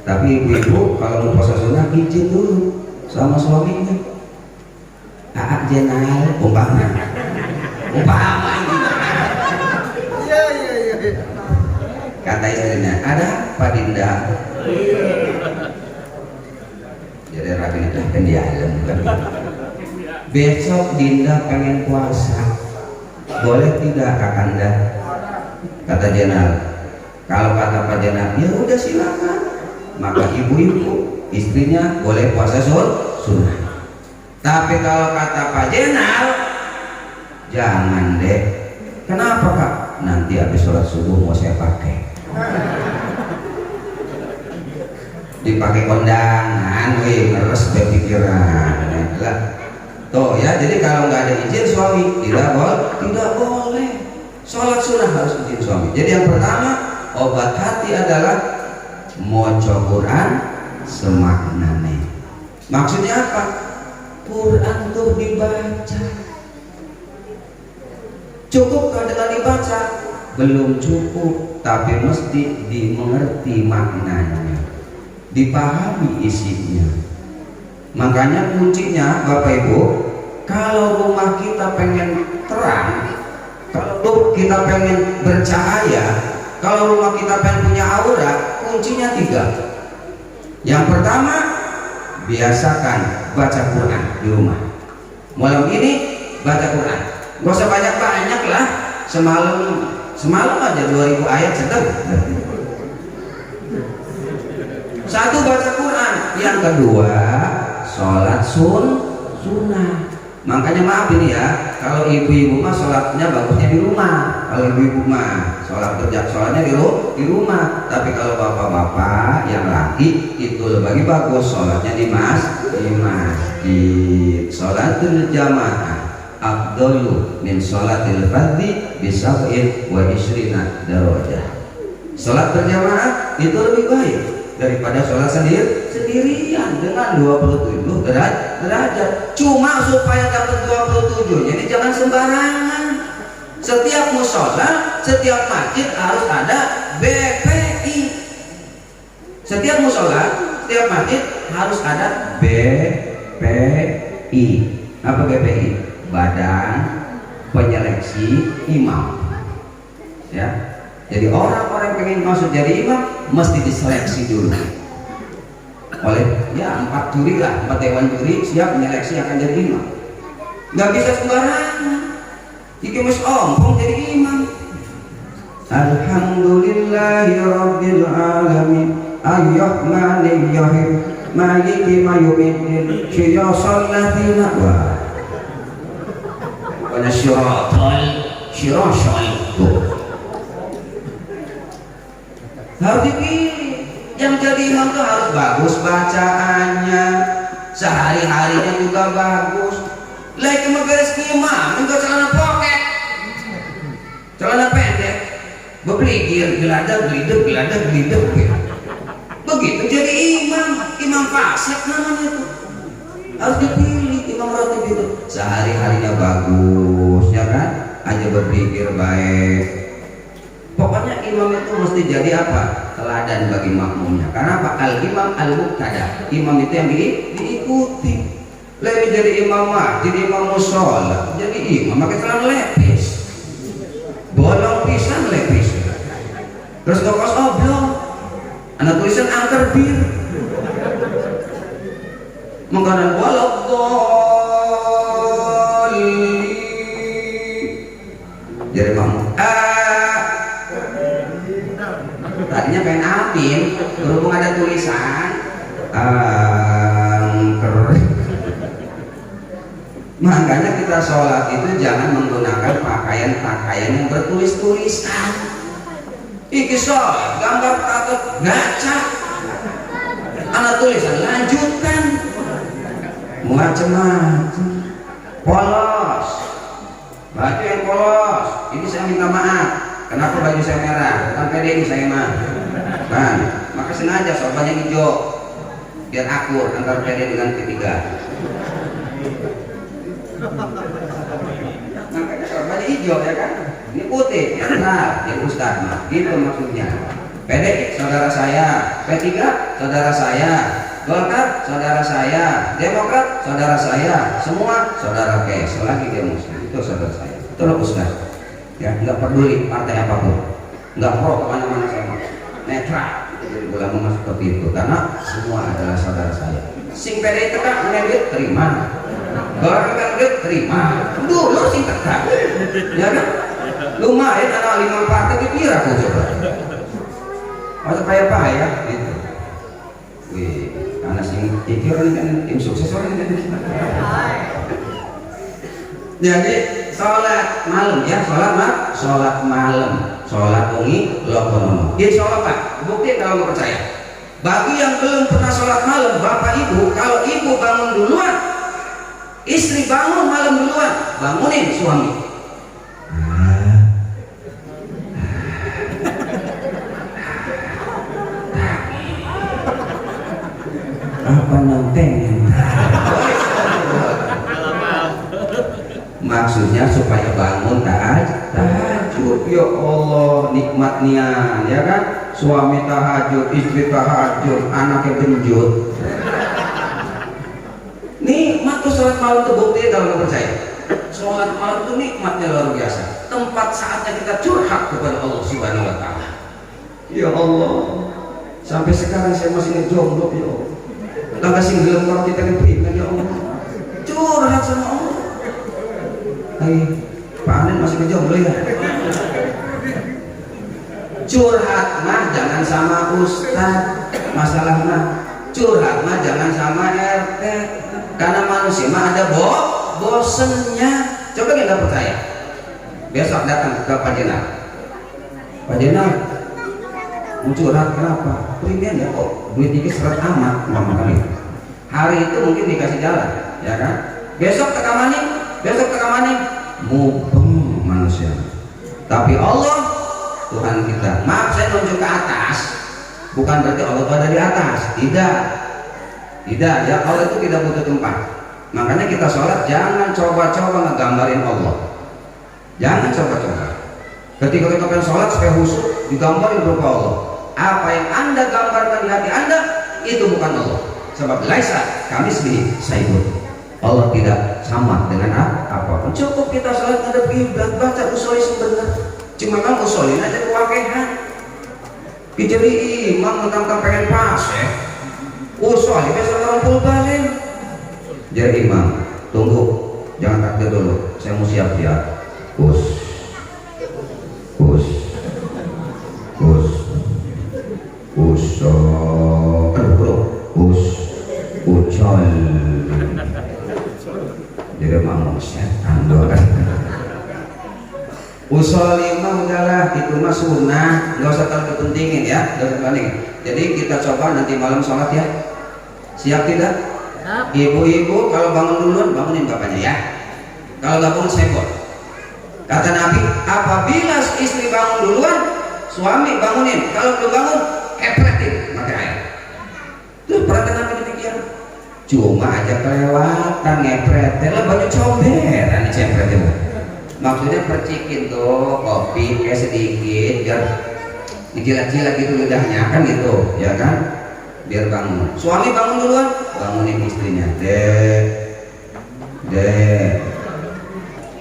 Tapi ibu-ibu kalau mau puasa sunnah izin dulu sama suaminya. Aak jenal umpama ini kata istrinya, ada Pak Dinda jadi rapi itu kan dia alam besok Dinda pengen puasa boleh tidak Kakanda? Kata Jenal, kalau kata Pak Jenal ya udah silakan, maka ibu-ibu istrinya boleh puasa sunnah. Tapi kalau kata Pak Jenal jangan deh. Kenapa Kak? Nanti habis sholat subuh mau saya pakai dipakai kondangan, wih ngeres berpikiran lah. Tuh ya, jadi kalau nggak ada izin suami tidak boleh sholat sunnah, harus izin suami. Jadi yang pertama obat hati adalah moco Quran semaknane. Maksudnya apa? Quran tuh dibaca. Cukupkah dengan dibaca? Belum cukup, tapi mesti dimengerti maknanya, dipahami isinya. Makanya kuncinya Bapak Ibu, kalau rumah kita pengen terang, kalau kita pengen bercahaya, kalau rumah kita pengen punya aura, kuncinya 3. Yang pertama, biasakan baca Quran di rumah. Malam ini baca Quran, gak usah banyak-banyak lah, semalam aja 2000 ayat sedang. Satu, baca Quran. Yang kedua, sholat sunnah. Makanya maaf ini ya, kalau ibu-ibu mah sholatnya bagusnya di rumah. Kalau ibu-ibu mah sholatnya di rumah. Tapi kalau bapak-bapak yang laki itu lebih bagus sholatnya di masjid. Sholatul jamaah afdalu min sholatil fardhi bisab'in wa ishrina darajah. Sholat berjamaah itu lebih baik daripada sholat sendirian dengan 27 derajat. Cuma supaya dapat 27 jadi jangan sembarangan. Setiap musola, setiap masjid harus ada BPI. Setiap musola, setiap masjid harus ada BPI. Apa BPI? Badan Penyeleksi Imam. Ya. Jadi orang-orang pengen masuk jadi imam mesti diseleksi dulu oleh ya 4 juri lah, 4 dewan juri siap menyeleksi akan jadi imam. Nggak bisa sembarangan. Iki mas ompong jadi imam. Alhamdulillahi rabbil alamin ar-rahmanir-rahim maliki yaumiddin syiratal ladzina wa syiratal harus dipilih. Yang jadi imam tuh harus bagus bacaannya, sehari-harinya juga bagus. Lagi mau beres imam, enggak celana poket, celana pendek, berpeligir, geladak, geliduk. Begitu jadi imam fasik namanya itu. Harus dipilih imam ratib itu, sehari-harinya bagus, ya kan? Aja berpikir baik. Pokoknya imam itu mesti jadi apa? Teladan bagi makmumnya. Karena apa? Al-imam al-muqtada. Imam itu yang diikuti. Lebih jadi imam jadi imam musola, jadi imam pakai celana lepis, bolong pisan lepis, terus ngokos oblong, anak tulisan angker bir, makanan waladhdallin. Jadi makmum tadinya pengen amin, berhubung ada tulisan makanya kita sholat itu jangan menggunakan pakaian-pakaian yang bertulis-tulisan. Iki sholat gambar atau gaca anak tulisan lanjutkan macam-macam, polos, baju yang polos. Ini saya minta maaf, kenapa baju saya merah, bukan PDI saya mah kan, maka sengaja sorbannya hijau biar akur antara PDI dengan P3. Makanya sorbannya hijau ya kan, ini putih ya benar ya Ustaz mah gitu maksudnya. PDI saudara saya, P3 saudara saya, Golkar saudara saya, Demokrat saudara saya, semua saudara ke, selagi dia muslim itu saudara saya. Itulah Ustaz ya, nggak peduli partai apapun, nggak pro kemana-mana, saya mau netral. Jadi ulama seperti itu karena semua adalah saudara saya. Sing PDI tegak menedit terima, Golkar terima, dulu sing tegak ya kan, lumayan anak 5 partai dipira aku coba masa payah-payah gitu. Wih, karena sing iki orang kan tim sukses orang kan. Jadi sholat malam ya, sholat malam, sholat wengi lokono. Insya Allah Pak, bukti kalau nggak percaya. Bagi yang belum pernah sholat malam, bapak ibu, kalau ibu bangun duluan, istri bangun malam duluan, bangunin suami. Apa nanteng? Maksudnya supaya bangun tahajud. Ya Allah, nikmatnya ya kan, suami tahajud, istri tahajud, anaknya genjut. Nikmat tuh sholat malam tuh, bukti kalau nggak percaya. Sholat malam tuh nikmatnya luar biasa. Tempat saatnya kita curhat kepada Allah Subhanahu Wa Taala. Ya Allah, sampai sekarang saya masih ngejomblo ya Allah. Nggak kasih gelem kalau kita kepingin ya Allah. Curhat sama Allah. Hai, Pak Anen masih ngejomblo ya. Curhat mah jangan sama Ustaz, masalah mah curhat mah jangan sama RT, karena manusia mah ada bosennya. Coba kita percaya, besok datang ke Pak Jenal, Pak Jenal mau curhat kenapa? Primen ya kok duit dikit seret amat mama kali. Hari itu mungkin dikasih jalan, ya kan? Besok ke kamane, mubeng manusia. Tapi Allah Tuhan kita, maaf saya nunjuk ke atas, bukan berarti Allah itu ada di atas, tidak ya, Allah itu tidak butuh tempat. Makanya kita sholat jangan coba-coba ngegambarin Allah, jangan coba-coba. Ketika kita pengen sholat supaya khusyuk, digambarin berupa Allah. Apa yang anda gambarkan di hati anda itu bukan Allah. Sebab laisa kamitslihi syai'un, Allah tidak sama dengan apapun. Cukup kita sholat ada kiblat, baca usholi sebentar. Cuma kan usholin aja kewakehan. Jadi imam mentang-mentang pengen pas ya, usholi besok rampul balik. Jadi imam, tunggu, jangan takbir dulu, saya mau siap-siap. Ucol. Jadi mau setan doang. Usul 5 udahlah, itu mah sunnah, nggak usah terlalu pentingin ya, nggak usah pentingin. Jadi kita coba nanti malam sholat ya, siap tidak? Ibu-ibu kalau bangun duluan bangunin bapaknya ya, kalau nggak bangun sempol. Kata Nabi, apabila istri bangun duluan, suami bangunin, kalau belum bangun kepretin pakai air. Terus perhatian Nabi demikian. Cuma aja kelewatan ngepret, lah baju comberan cepret itu. Maksudnya percikin tuh kopi kayak sedikit biar dijilat-jilat gitu ludahnya kan gitu ya kan, biar bangun. Suami bangun duluan, bangunin istrinya. Dek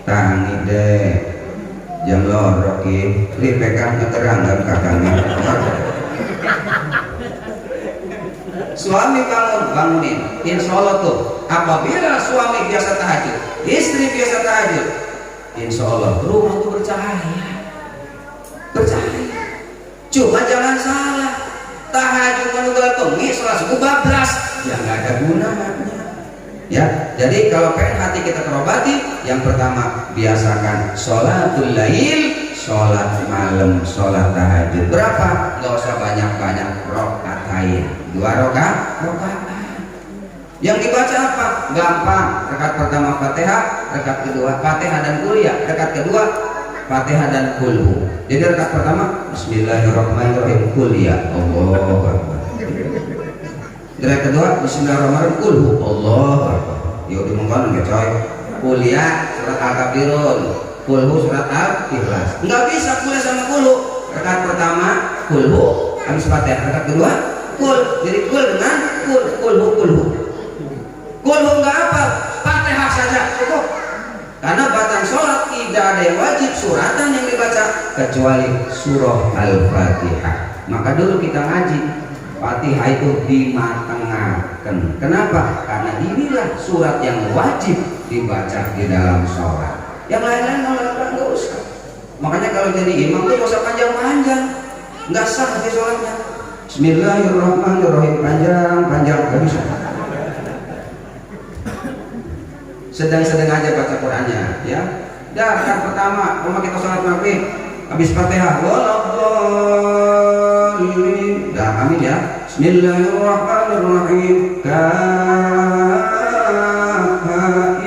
tangi dek jam lorok ini pegang ngeterang dan kakaknya. Suami bangunin. Insya Allah tuh apabila suami biasa tahajud, istri biasa tahajud, insya Allah rumah tuh bercahaya. Cuma jangan salah, tahajud manugal pengi sholat subuh bablas, ya nggak ada gunanya. Ya, jadi kalau pengen hati kita terobati, yang pertama biasakan sholatul lail, sholat malam, sholat tahajud. Berapa? Nggak usah banyak-banyak, rokaatain, 2 rakaat. Yang dibaca apa? Gampang. Rakaat pertama Fatihah, rakaat kedua Fatihah dan kuliah, rakaat kedua Fatihah dan kulhu. Jadi rakaat pertama Bismillahirrahmanirrahim, kuliah, Allahu Akbar. Rakaat kedua Bismillahirrahmanirrahim, kulhu, Allahu Akbar. Yuk dimongkon nggak coy? Kuliah surat Al-Kafirun, kulhu surat Al-Ikhlas. Nggak bisa kuliah sama kulhu. Rakaat pertama kulhu, habis Fatihah. Rakaat kedua kul. Jadi kul dengan kulhu. Kulhu nggak apa? Fatihah saja cukup. Karena bacaan sholat tidak ada yang wajib suratan yang dibaca kecuali surah Al-Fatihah. Maka dulu kita ngaji Fatihah itu dimatengahkan. Kenapa? Karena inilah surat yang wajib dibaca di dalam sholat. Yang lain-lain nggak usah. Makanya kalau jadi imam itu nggak usah panjang-panjang, nggak sah nanti sholatnya. Bismillahirrahmanirrahim, panjang nggak bisa. Sedang-sedang aja baca Qurannya, ya. Dan rakaat pertama, kita sholat maghrib, habis Fatihah, waladhdallin. Dah, amin ya. Bismillahirrahmanirrahim. Kafha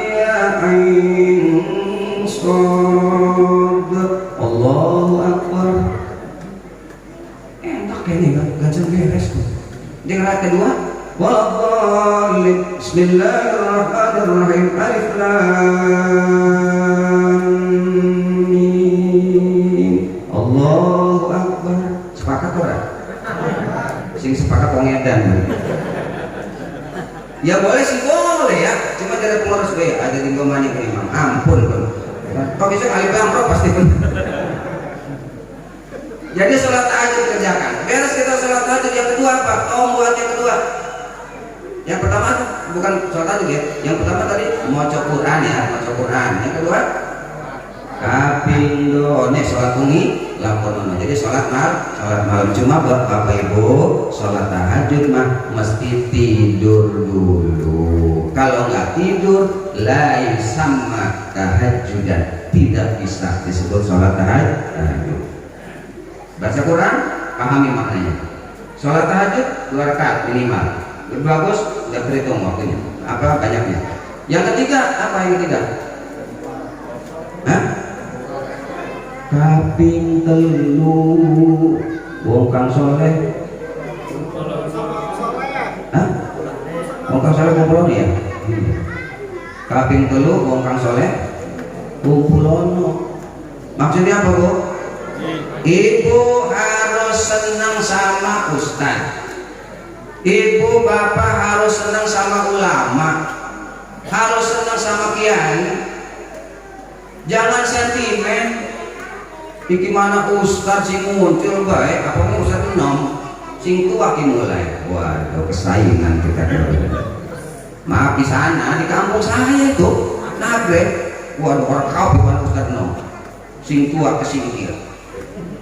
ya ain shad. Allahu Akbar. Enak kayaknya, gak beres tuh. Di rakaat kedua, waladhdallin. Bismillahirrahmanirrahim. Alif lam mim. Allahu Akbar. Sepakat ora? Sing sepakat wong edan. Ya boleh sih, boleh ya. Cuma dari pengurus be ada di gomani imam. Ampun kon. Kok bisa alif lam ra pasti bener. Jadi sholat tahajud kerjakan. Beres kita sholat tahajud, yang kedua apa? Buat yang kedua. Yang pertama bukan sholat tahajud ya. Yang pertama tadi maca Quran ya, maca Quran. Yang kedua kapindo nih sholat bungi laporan. Jadi sholat malam. Cuma buat Bapak Ibu sholat tahajud mah mesti tidur dulu. Kalau nggak tidur la sama tahajudan, tidak bisa disebut sholat tahajud. Baca Quran, pahami maknanya. Sholat tahajud 2 rakaat minimal. Lebih bagus, udah terhitung waktunya. Apa banyaknya? Yang ketiga, apa yang ketiga? Hah? Kaping telu wong kang soleh. Hah? Wong kang soleh kumpulono ya? Kaping telu wong kang soleh kumpulono. Maksudnya apa, Bu? Ibu harus senang sama ustaz. Ibu bapak harus senang sama ulama, harus senang sama kiai. Jangan sentimen. Iki mana ustaz sing muncul baik, apa mau ustaz enom sing tua ki mulai. Waduh, kesaingan kita dulu. Maaf di sana di kampung saya itu Nagreg. Waduh, orang kau bukan ustaz enom sing tua kesingkir.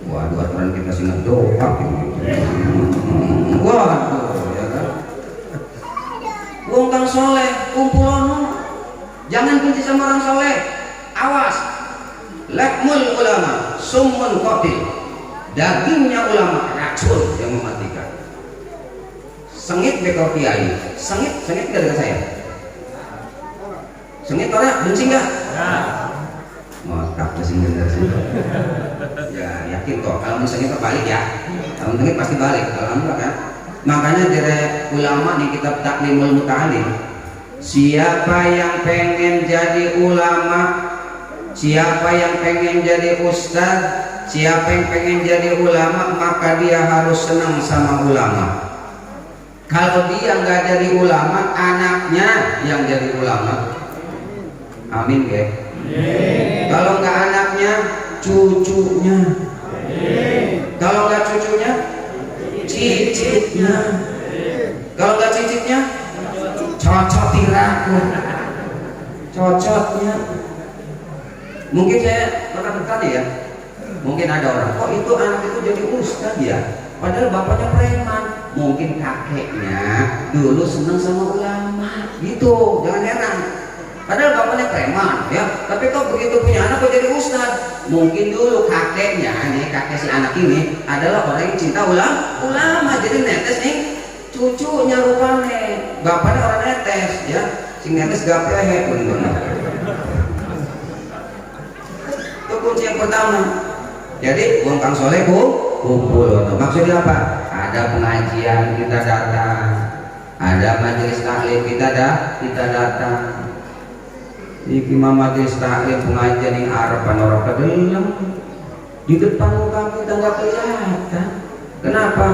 Waduh, aturan kita sing doa gitu. Waduh. Wong kang soleh kumpulono, jangan benci sama orang soleh. Awas, lakmul ulama summun qatil, dagingnya ulama racun yang mematikan. Sengit bekor kiai, sengit gak dengan saya? Sengit orang benci nggak? Motak sing bener sih. Ya yakin kok, kalau misalnya terbalik ya, kalau sengit pasti balik. Alhamdulillah kan. Makanya dari ulama nih kitab Taklimul Muta'alim, siapa yang pengen jadi ulama, siapa yang pengen jadi ustaz, siapa yang pengen jadi ulama, maka dia harus senang sama ulama. Kalau dia nggak jadi ulama, anaknya yang jadi ulama. Amin ya. Kalau nggak anaknya, cucunya. Kalau nggak cucunya, cicitnya. Kalau takut. Cocoknya. Mungkin saya pernah bertanya ya. Mungkin ada orang, kok itu anak itu jadi ustaz ya? Padahal bapaknya preman. Mungkin kakeknya dulu seneng sama ulama. Gitu, jangan heran. Padahal bapaknya preman ya. Tapi kok begitu punya anak kok jadi ustaz? Mungkin dulu kakeknya, nih kakek si anak ini adalah orang yang cinta ulama. Jadi netes nih cucunya rupanya. Bapaknya orang netes ya. Sing netes gapehe bener. Itu kunci yang pertama. Jadi wong kang soleh kumpul. Maksudnya apa? Ada pengajian kita datang, ada majelis taklim kita datang. Iki majelis taklim pengajian yang harapan orang kedelang di depan muka kita nggak kelihatan. Kenapa?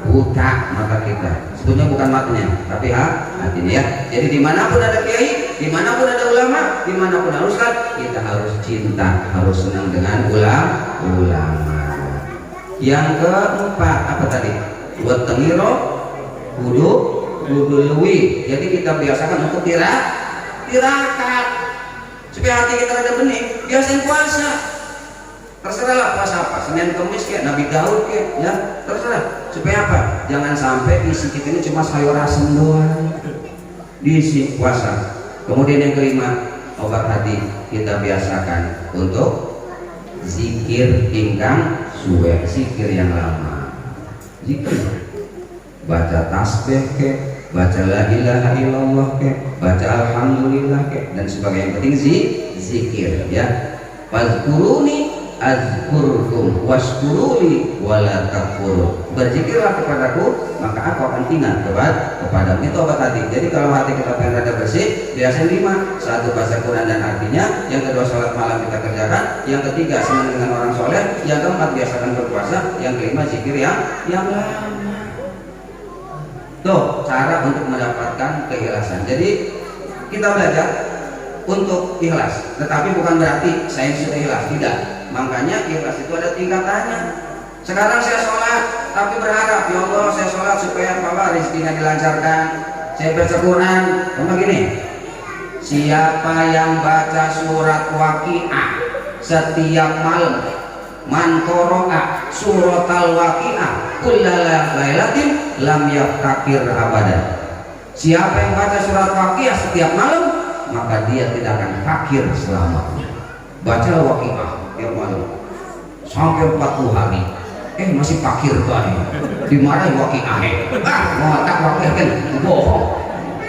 Buta mata kita. Sebetulnya bukan matanya, tapi hatinya ya. Jadi dimanapun ada kiai, dimanapun ada ulama, dimanapun ada ustaz, kita harus cinta, harus senang dengan ulama. Yang keempat apa tadi? Buat tengiro, wudu luwi. Jadi kita biasakan untuk tirakat supaya hati kita ada bening. Biasain puasa. Terserahlah puasa apa, Senin Kamis kayak Nabi Daud kayak ya, terserah. Supaya apa? Jangan sampai isi kita ini cuma sayur asem doang. Diisi puasa. Kemudian yang kelima, obat hati kita biasakan untuk zikir ingkang suwe, zikir yang lama. Zikir, baca tasbih ke, baca la ilaha illallah ke, baca alhamdulillah ke, dan sebagainya. Yang penting zikir ya. Fazkuruni azkurkum waskuruli wala takfurun. Berzikirlah kepadaku maka aku akan ingat kepadamu. Itu obat hati. Jadi kalau hati kita pengen rada bersih, biasanya 5. 1 baca Quran dan artinya, yang kedua sholat malam kita kerjakan, yang ketiga senang dengan orang soleh, yang keempat biasakan berpuasa, yang kelima zikir yang lama. Tuh cara untuk mendapatkan keikhlasan. Jadi kita belajar untuk ikhlas, tetapi bukan berarti saya sudah ikhlas, tidak. Makanya ikhlas itu ada tingkatannya. Sekarang saya sholat tapi berharap ya Allah saya sholat supaya rezekinya dilancarkan, saya baca Quran. Sama gini, siapa yang baca surat Waqiah setiap malam, man qara'a suratal Waqiah kullal lailatin lam yaftakir abadan. Siapa yang baca surat Waqiah setiap malam, maka dia tidak akan fakir selamanya. Baca Waqiah tiap malam sampai 40 hari, masih fakir tuh. Dimarahin Waqiah. Mau tak Waqiah kan bohong.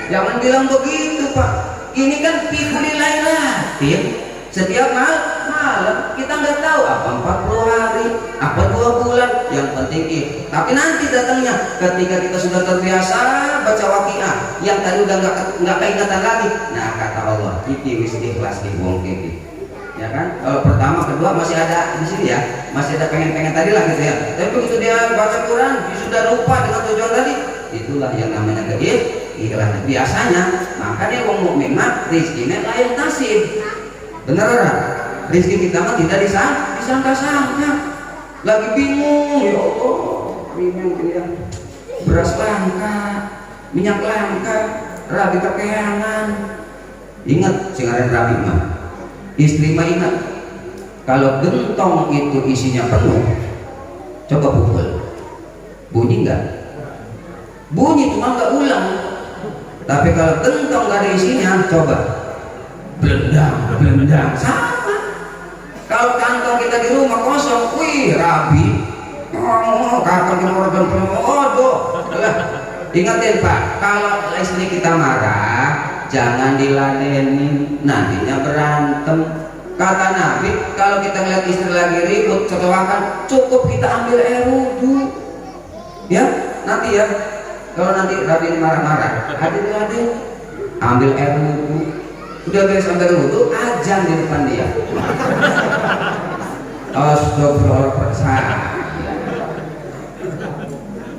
Jangan bilang begitu Pak. Ini kan fikuli lailatin. Setiap malam kita nggak tahu apa 40 hari, apa 2 bulan. Yang penting itu. Tapi nanti datangnya ketika kita sudah terbiasa baca Waqiah, yang tadi udah nggak keingatan lagi. Nah kata Allah, iki wis ikhlas di wong iki. Ya kan? Kalau pertama, kedua masih ada di sini ya, masih ada pengen-pengen tadi lah gitu ya. Tapi begitu dia baca Quran, dia sudah lupa dengan tujuan tadi. Itulah yang namanya keikhlasan. Biasanya, makanya wong mukmin mah rezekinya layak nasib. Benar kan? Rezeki kita mah tidak disangka-sangka. Lagi bingung, ya Allah, bingung ya. Beras langka, minyak langka, rabi kekeangan. Ingat, sing aran rabi mah. Istri mah ingat, kalau gentong itu isinya penuh, coba pukul, bunyi enggak? Bunyi cuma enggak ulang. Tapi kalau gentong enggak ada isinya, coba belendang sama. Kalau kantong kita di rumah kosong, wih rabi, kapan keluarga penuh, ingatin Pak, kalau istri kita marah, jangan diladenin, nantinya berantem. Kata Nabi, kalau kita lihat istri lagi ribut, cetuakan, cukup kita ambil air wudhu. Ya, nanti ya, kalau nanti Rabi marah-marah, hadir ambil air wudhu. Udah beres ambil wudhu, azan di depan dia. Astagfirullahaladzim.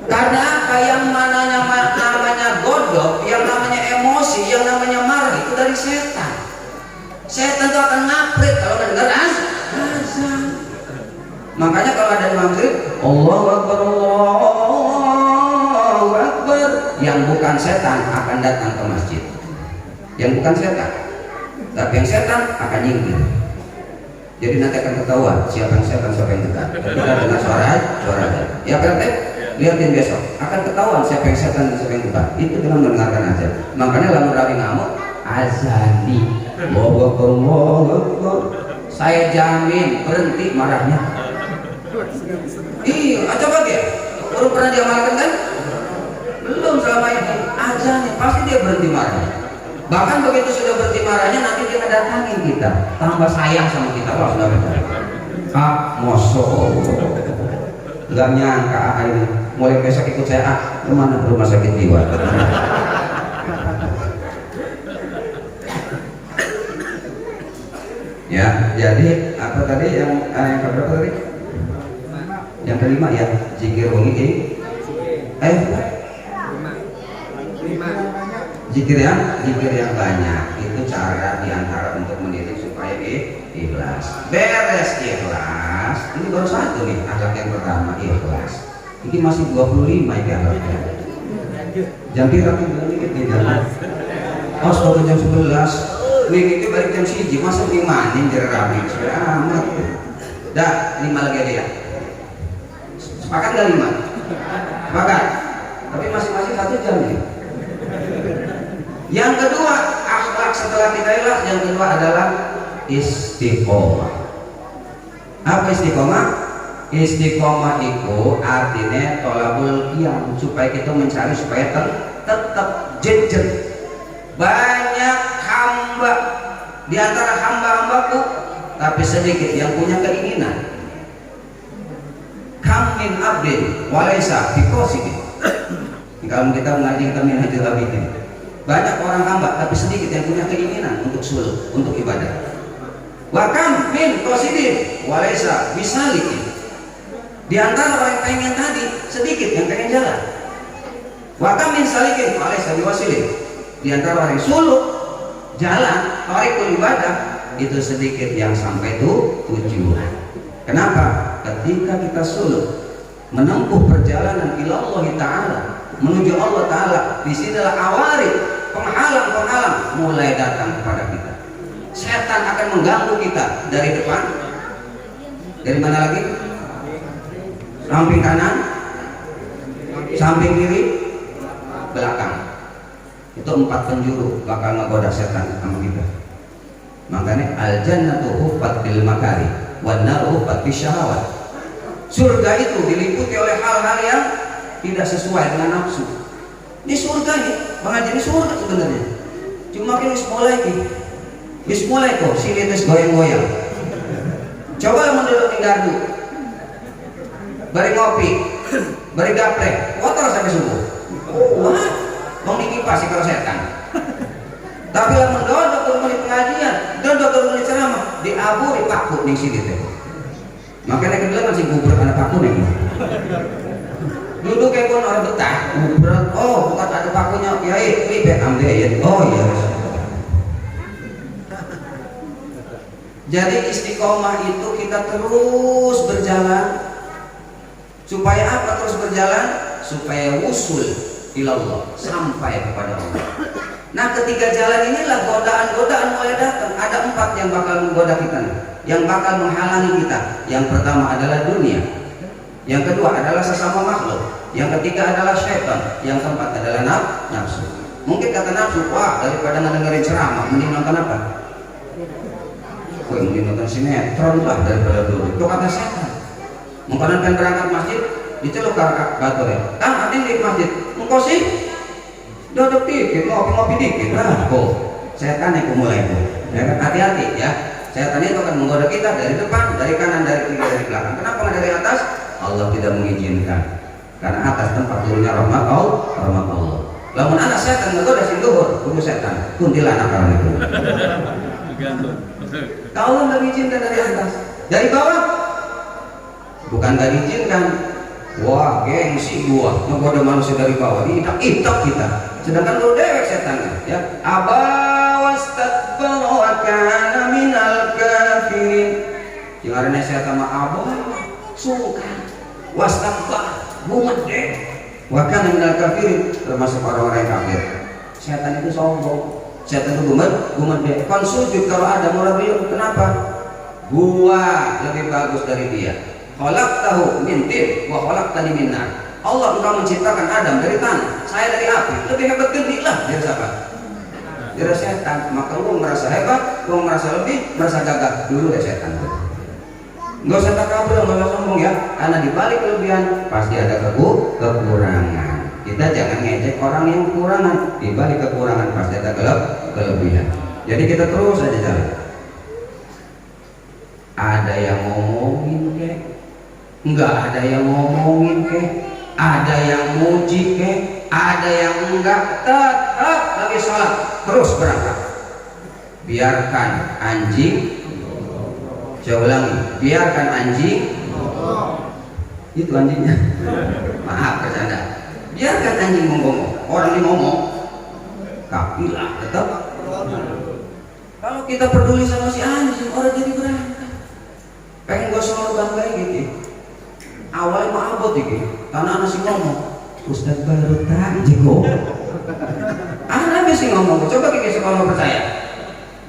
Karena yang namanya godok, yang namanya emosi, yang namanya marah itu dari setan. Setan itu akan ngaprit kalau mendengar azan. Makanya kalau ada maghrib, Allahu Akbar, Allahu Akbar, yang bukan setan akan datang ke masjid. yang bukan setan. Tapi yang setan akan nyingkir. Jadi nanti akan ketahuan siapa yang setan, siapa yang dekat. Kita dengar suara aja. Ya Pak RT, lihatin besok akan ketahuan siapa yang setan dan siapa yang dekat. Itu dengan mendengarkan aja. Makanya lamun rawi ngamuk azani. Saya jamin berhenti marahnya. Iya, coba dia. Belum pernah diamalkan kan? Belum selama ini. Azani pasti dia berhenti marahnya. Bahkan begitu sudah berhenti marahnya, nanti dia ngedatangin kita, tambah sayang sama kita. Wah, sudah betul. Mosok. Nggak nyangka ini. Mulai besok ikut saya kemana? Rumah sakit jiwa. Ya, jadi apa tadi yang keberapa tadi? Yang kelima ya, zikir wengi zikir yang banyak. Itu cara diantara untuk mendidik supaya ikhlas. Beres ikhlas. Ini baru satu nih, akhlak yang pertama ikhlas. Ini masih 25 ini akhlaknya. Jam pirang dikit nih jangan. Oh, sudah jam 11. Wih itu balik jam 1, masa di maning jadi rapi sudah amat. Dah 5 lagi aja ya. Sepakat gak 5? Sepakat. Tapi masing-masing 1 jam nih. Yang kedua, akhlak setelah kita ikhlas, yang kedua adalah istiqomah. Apa istiqomah? Istiqomah itu artinya tolabul qiyam, supaya kita mencari supaya tetap jejak. Banyak hamba di antara hamba-hambaku, tapi sedikit yang punya keinginan. Kam min abdin walaysa biqasidin. Kalau kita mengaji min hajil abidin, banyak orang hamba tapi sedikit yang punya keinginan untuk suluk, untuk ibadah. Wa kam min qasidin walaysa bisalikin. Di antara orang yang pengen tadi, sedikit yang pengen jalan. Wa kam min salikin walaysa biwasilin. Di antara orang yang suluk jalan tarikul ibadah, itu sedikit yang sampai tujuan. Kenapa? Ketika kita suluk menempuh perjalanan ilallah Ta'ala, menuju Allah Ta'ala, disinilah awari penghalang-penghalang mulai datang kepada kita. Setan akan mengganggu kita dari depan, dari mana lagi? Samping kanan, samping kiri, belakang. Itu 4 penjuru bakal menggoda setan sama kita. Makanya al-jannatu huffat bil makari wan naru huffat bisyahawat. Surga itu diliputi oleh hal-hal yang tidak sesuai dengan nafsu. Ini surga nih, pengajian ini surga sebenarnya. Cuma kita mulai kok sini tes goyang-goyang. Coba menurut gardu, bari ngopi, bari gaplek, kotor sampai subuh. Wah, mau dikipasi kalau setan. Tapi yang mendodok turun di pengajian, dodok turun di ceramah, diaburi paku di sini teh. Makanya kedua masih gubrak anak paku nih. Duduk kayak orang betah, gubrak. Oh, bukan ada pakunya, kiai, ini ambil ya. Oh iya. Jadi istiqomah itu kita terus berjalan. Supaya apa terus berjalan? Supaya wusul ilallah, sampai kepada Allah. Nah, ketiga jalan inilah godaan-godaan mulai datang. Ada 4 yang bakal menggoda kita nih, yang bakal menghalangi kita. Yang pertama adalah dunia, yang kedua adalah sesama makhluk, yang ketiga adalah syaitan, yang keempat adalah nafsu. Mungkin kata nafsu, wah daripada ngedengerin ceramah mending nonton apa? Mending nonton sinetron lah daripada dulu. Itu kata setan. Mungkin kan berangkat masjid diceluk batur ya. Kan hati di masjid, engkau sih duduk dikit, ngopi-ngopi dikit. Nah, kok setan itu mulai tuh. Ya kan, hati-hati ya. Setan itu akan menggoda kita dari depan, dari kanan, dari kiri, dari belakang. Kenapa nggak dari atas? Allah tidak mengizinkan. Karena atas tempat turunnya rahmat Allah. Lamun anak setan menggoda sing luhur, kudu setan. Kuntilanak orang itu. Allah nggak mengizinkan dari atas. Dari bawah bukan nggak diizinkan. Wah, gengsi gua menggoda manusia dari bawah, itak kita. Sedangkan lu dewek setannya, ya. Aba wastakbara wa kana minal kafirin. Jangan setan mah aba sungkan. Wastakbara gede. Wa kana minal kafirin, termasuk orang-orang yang kafir. Setan itu sombong. Setan itu gumet deh. Kon sujud kalau ada mulai beliau. Kenapa? Gua lebih bagus dari dia. Khalaqtahu min tin wa khalaqtani min nar. Allah engkau menciptakan Adam dari tanah, saya dari api. Lebih hebat gentilah dari siapa? Dari setan. Maka gua merasa hebat, gua merasa lebih, merasa gagah dulu dari setan. Nggak usah takabur, nggak usah sombong ya. Karena di balik kelebihan pasti ada kekurangan. Kita jangan ngejek orang yang kekurangan. Di balik kekurangan pasti ada kelebihan. Jadi kita terus aja jalan. Ada yang ngomongin ke, nggak ada yang ngomongin ke, ada yang muji ke, ada yang enggak, tetap lagi sholat terus berangkat. Biarkan anjing, saya ulangi, biarkan anjing, itu anjingnya, maaf bercanda. Biarkan anjing ngomong, orang ini ngomong, kapilah tetap. Kalau kita peduli sama si anjing, orang jadi berangkat. Pengen gue selalu banggain gitu. Awalnya mah abot gitu, karena anak si ngomong, Ustaz baru tak jigo. Anak sih ngomong, coba kita sekolah percaya.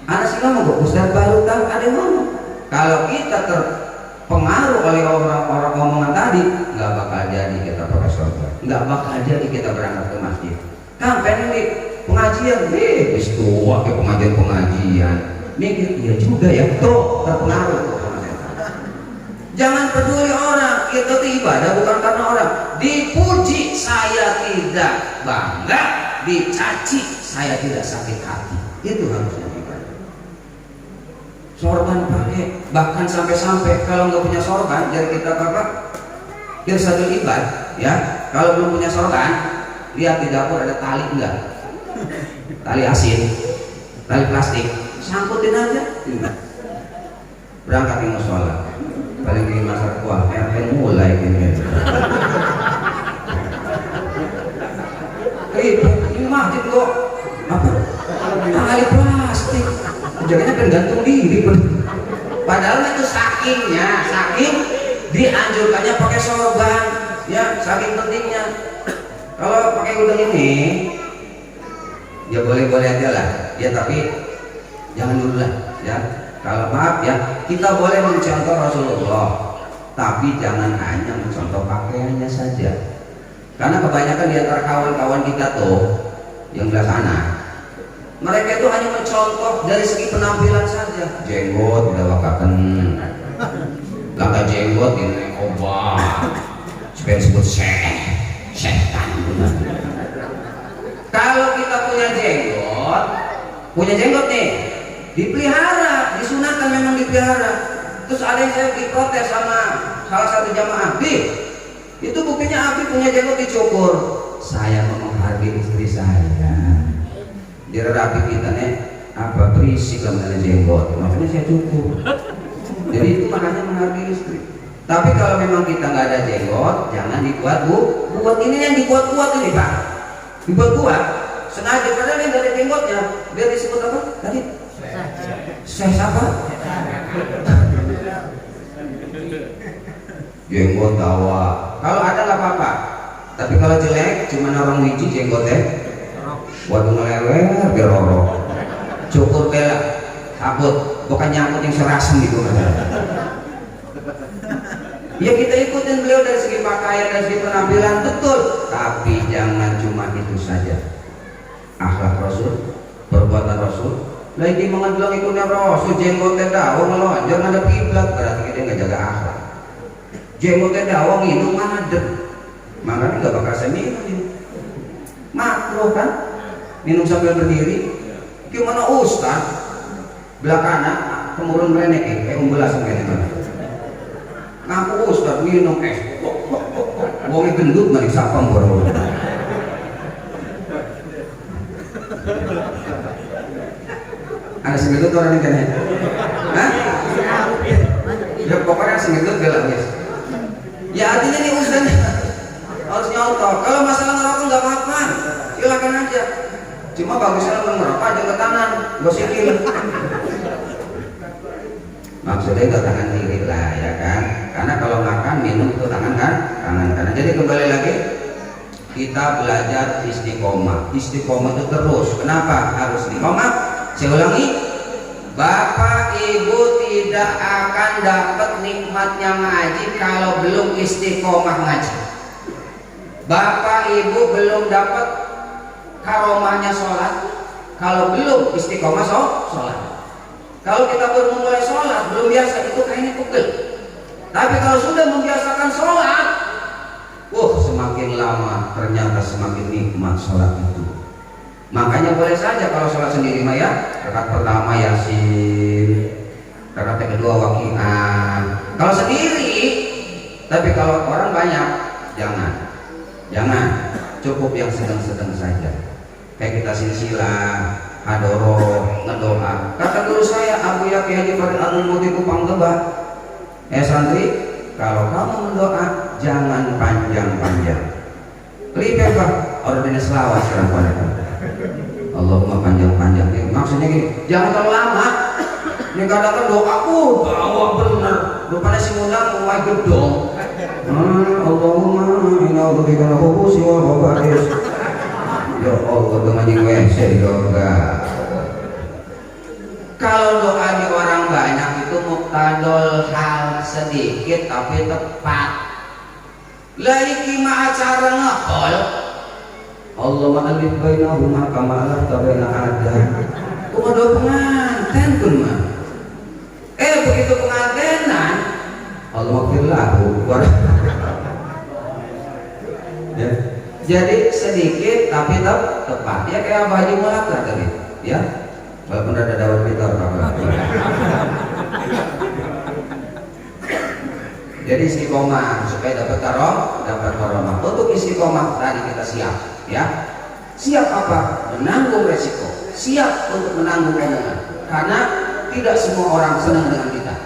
Anak si ngomong, Ustaz baru tak ada yang ngomong. Kalau kita terpengaruh oleh orang-orang ngomongan tadi, nggak bakal jadi kita pakai surga, nggak bakal jadi kita berangkat ke masjid. Kan pengen nih pengajian, tua ke pengajian, mikir iya juga ya, tuh terpengaruh. Jangan peduli orang, kita tuh ibadah bukan karena orang. Dipuji saya tidak bangga, dicaci saya tidak sakit hati. Itu harusnya ibadah. Sorban pakai, bahkan sampai-sampai kalau nggak punya sorban, jadi kita apa? Irsadul ibad, ya. Kalau belum punya sorban, lihat di dapur ada tali enggak? Tali asin, tali plastik, sangkutin aja. Berangkat ke musola. Paling di masa kuah, RT mulai gini. Ini masjid kok apa? Tali plastik, jadinya kan gantung diri. Padahal itu saking dianjurkannya pakai sorban, ya saking pentingnya. Kalau pakai udang ini, ya boleh-boleh aja lah, ya tapi jangan dulu lah, ya. Kalau maaf ya, kita boleh mencontoh Rasulullah, tapi jangan hanya mencontoh pakaiannya saja. Karena kebanyakan di antara kawan-kawan kita tuh yang belah sana, mereka itu hanya mencontoh dari segi penampilan saja. Jenggot udah wakaken, langkah jenggot ini obat, supaya disebut setan. Kalau kita punya jenggot nih, dipelihara, disunahkan memang dipelihara. Terus ada yang saya diprotes sama salah satu jamaah, itu buktinya Abi punya jenggot dicukur. Saya mau menghargai istri saya. Dia rapi kita nih, apa berisik lah mengenai jenggot, makanya saya cukur. Jadi itu makanya menghargai istri. Tapi kalau memang kita nggak ada jenggot, jangan dibuat buat ini yang dibuat-buat ini Pak, dibuat-buat sengaja padahal yang dari jenggotnya biar disebut apa tadi? Saya siapa? Jenggot dawa. Kalau ada nggak apa-apa. Tapi kalau jelek, cuma orang wiji jenggotnya. Waduh ngelewer, berorok. Cukur bela, sabut, bukan nyangkut yang serasem gitu. Ya kita ikutin beliau dari segi pakaian, dari segi penampilan betul. Tapi jangan cuma itu saja. Akhlak Rasul, perbuatan Rasul. Lagi mengedelang ikutnya Rasul, jenggotnya dawa ngelonjor ada kiblat, berarti kita nggak jaga akhlak. Jenggotnya dawa minum ngadeg, makanya nggak bakal saya minum ini. Makruh kan? Minum sambil berdiri. Gimana Ustaz? Belah kanan, kemurun merenek, kayak umbelas kayak gimana? Ngaku Ustaz minum es, wongnya gendut balik sapam baru. Ada segitu orang ini kan ya? Hah? Ya pokoknya segitu galak guys. Ya artinya nih Ustaz harus nyontoh. Kalau masalah ngerokok nggak apa-apa, silakan aja. Cuma bagusnya ngerokok aja ke tangan, gosikin. Maksudnya ke tangan kiri lah ya kan. Karena kalau makan minum itu tangan kan, tangan kanan. Jadi kembali lagi, kita belajar istiqomah. Istiqomah itu terus. Kenapa harus istiqomah? Saya ulangi, Bapak Ibu tidak akan dapat nikmatnya ngaji kalau belum istiqomah ngaji. Bapak Ibu belum dapat karomahnya sholat kalau belum istiqomah sholat. Kalau kita baru mulai sholat belum biasa, itu kayaknya pegel. Tapi kalau sudah membiasakan sholat, semakin lama ternyata semakin nikmat sholat itu. Makanya boleh saja kalau sholat sendiri mah ya, rakaat pertama Yasin, rakaat kedua Waqiah. Kalau sendiri, tapi kalau orang banyak jangan, cukup yang sedang-sedang saja. Kayak kita silsilah, hadoroh, ngedoa. Kata guru saya Abu Yaqi Haji Farid Al-Mudi Kupang Tebak, santri, kalau kamu mendoa jangan panjang-panjang. Kelipet Pak, ordinnya selawat sekarang pada Allahumma panjang-panjang. Maksudnya gini, jangan terlalu lama. Ini kadang-kadang doa bawa bener. Rupanya si ngundang mulai gedong. Allahumma inna a'udzubika minal khubuthi wal khaba'is. Ya Allah, dengan yang WC yoga. Kalau doa di orang banyak itu muktadol hal sedikit tapi tepat. Laiki ma acara ngakol. Allah ma'alif bainahuma kama alafta baina adam. Kumaha doa pengantin kun mah. Begitu pengantinan Allah maghfirlahu. Ya. Jadi sedikit tapi tepat. Ya kayak Abah Haji Mulaka tadi, ya. Walaupun ada daun pitar jadi istiqomah supaya dapat karomah. Untuk istiqomah tadi kita siap, ya. Siap apa? Menanggung resiko. Siap untuk menanggung omongan. Karena tidak semua orang senang dengan kita.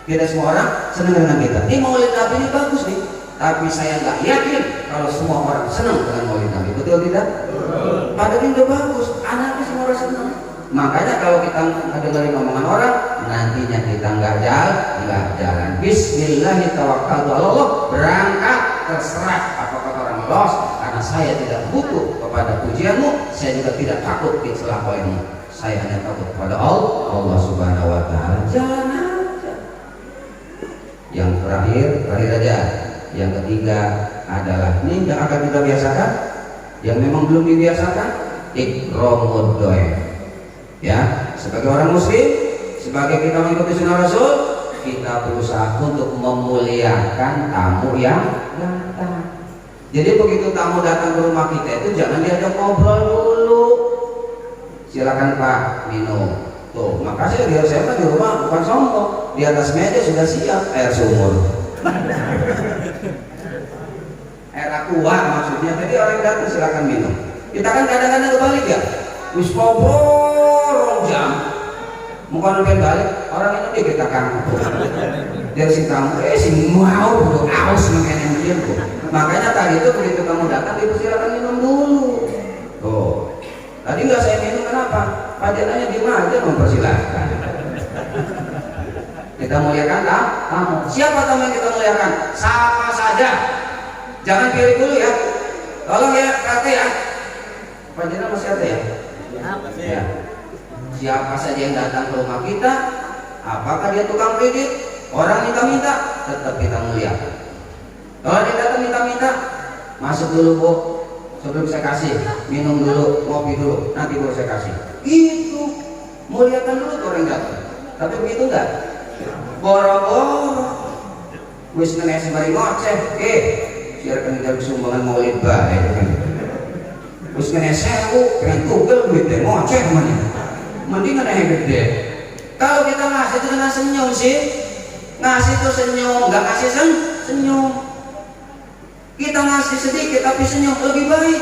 Tidak semua orang senang dengan kita. Ini maulid Nabi ini bagus nih. Tapi saya nggak yakin kalau semua orang senang dengan maulid Nabi. Betul tidak? Padahal ini udah bagus. Anaknya semua orang senang. Makanya kalau kita dengerin omongan orang, nantinya kita nggak jalan. Bismillahirrahmanirrahim. Berangkat, terserah apa kata orang los. Karena saya tidak butuh kepada pujianmu, saya juga tidak takut dicela olehmu. Saya hanya takut kepada Allah Subhanahu Wa Taala. Jalan aja. Yang terakhir aja. Yang ketiga adalah ini yang akan kita biasakan, yang memang belum dibiasakan, ikramud dhaif. Ya, sebagai orang muslim, sebagai kita mengikuti sunnah Rasul, kita berusaha untuk memuliakan tamu yang datang. Jadi begitu tamu datang ke rumah kita itu jangan diajak ngobrol dulu. Silakan Pak, minum. Tuh, makasih dia saya kan di rumah bukan sombong. Di atas meja sudah siap air sumur. Air aqua maksudnya. Jadi orang yang datang silakan minum. Kita kan kadang-kadang kebalik ya. Wis popo jam muka nungguin balik orang ini kita kan dari si tamu si mau bro aus makanya dia bro. Makanya tadi itu begitu kamu datang dipersilakan minum dulu. Oh tadi nggak saya minum kenapa? Pajananya di mana mempersilahkan. Kita muliakan tamu. Siapa tamu yang kita muliakan? Sapa saja. Jangan pilih dulu ya. Tolong ya kata ya. Pajananya masih ada ya? Ya. Siapa saja yang datang ke rumah kita, apakah dia tukang kredit, orang minta-minta, tetap kita muliakan. Kalau dia datang minta-minta, masuk dulu Bu, sebelum saya kasih, minum dulu, ngopi dulu, nanti baru saya kasih. Itu muliakan dulu tuh orang datang. Tapi begitu enggak? Boro-boro, wis ngenes mari ngoceh, siarkan kita sumbangan maulid bae. Wis kena sewu, pengen tugel duit deh, ngoceh mana? Mending kena yang gede. Kalau kita ngasih itu kena senyum sih, ngasih itu senyum, nggak ngasih senyum. Kita ngasih sedikit tapi senyum lebih baik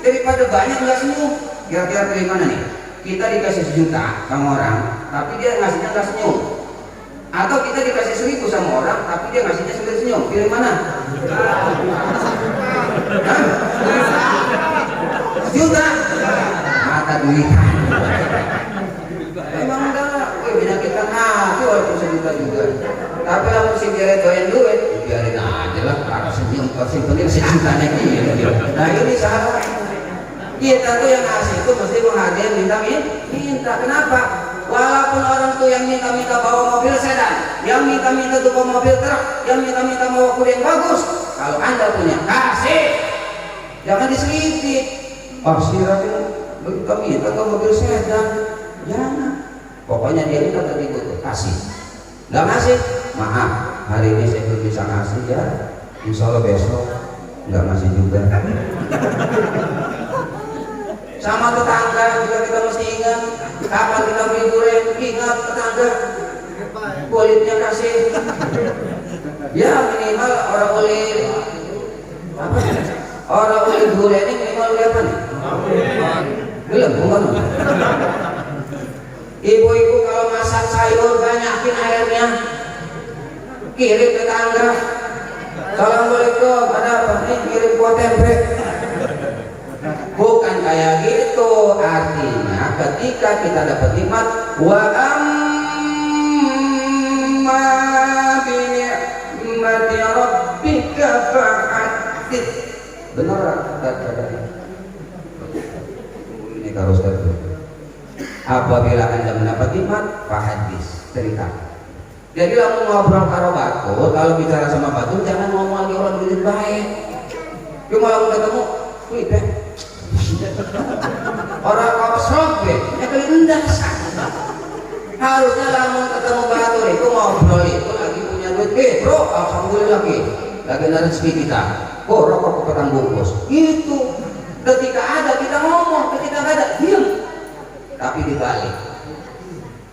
daripada banyak nggak senyum. Kira-kira pilih mana nih? Kita dikasih 1 juta sama orang, tapi dia ngasihnya nggak senyum. Atau kita dikasih 1.000 sama orang, tapi dia ngasihnya sambil senyum. Pilih mana? Juga mata duitan emang enggak menyakitkan hati walaupun 1 juta juga. Tapi kalau si biarin doyan duit biarin aja lah senyum sing penting si antane gitu. Nah ini salah. Kita tuh yang ngasih itu mesti menghargai minta. Kenapa? Walaupun orang tuh yang minta bawa mobil sedan, yang minta tuh bawa mobil truk, yang minta bawa kuda yang bagus, kalau Anda punya kasih, jangan diselipit. Sirahnya minta ke mobil sedan, jangan. Pokoknya dia minta tadi butuh kasih. Nggak ngasih, maaf, hari ini saya belum bisa ngasih ya. Insya Allah besok nggak ngasih juga. Sama tetangga juga kita mesti ingat, kapan kita beli durian, ingat tetangga kulitnya kasih. Ya minimal orang uli durian ini minimal uli apa nih? Belum, bukan. Ibu-ibu kalau masak sayur banyakin airnya, kirim tetangga. Assalamualaikum, ada apa nih? Kirim kuah tempe. Bukan kayak gitu, artinya ketika kita dapat nikmat, wa amma bi ni'mati rabbika fa'addith. Benar kata ini kalau Ustaz. Apabila Anda mendapat nikmat, fa'addith, cerita. Jadi lamun ngobrol karo batu, kalau bicara sama batu jangan ngomong lagi orang duit baik. Cuma lamun ketemu, wih deh. Orang kopsrok deh, ya kelindas. Harusnya lamun ketemu batu itu ngobrol itu lagi punya duit, bro, alhamdulillah lagi ada rezeki kita. Rokok petang bungkus. Itu ketika ada kita ngomong, ketika nggak ada diam. Tapi dibalik,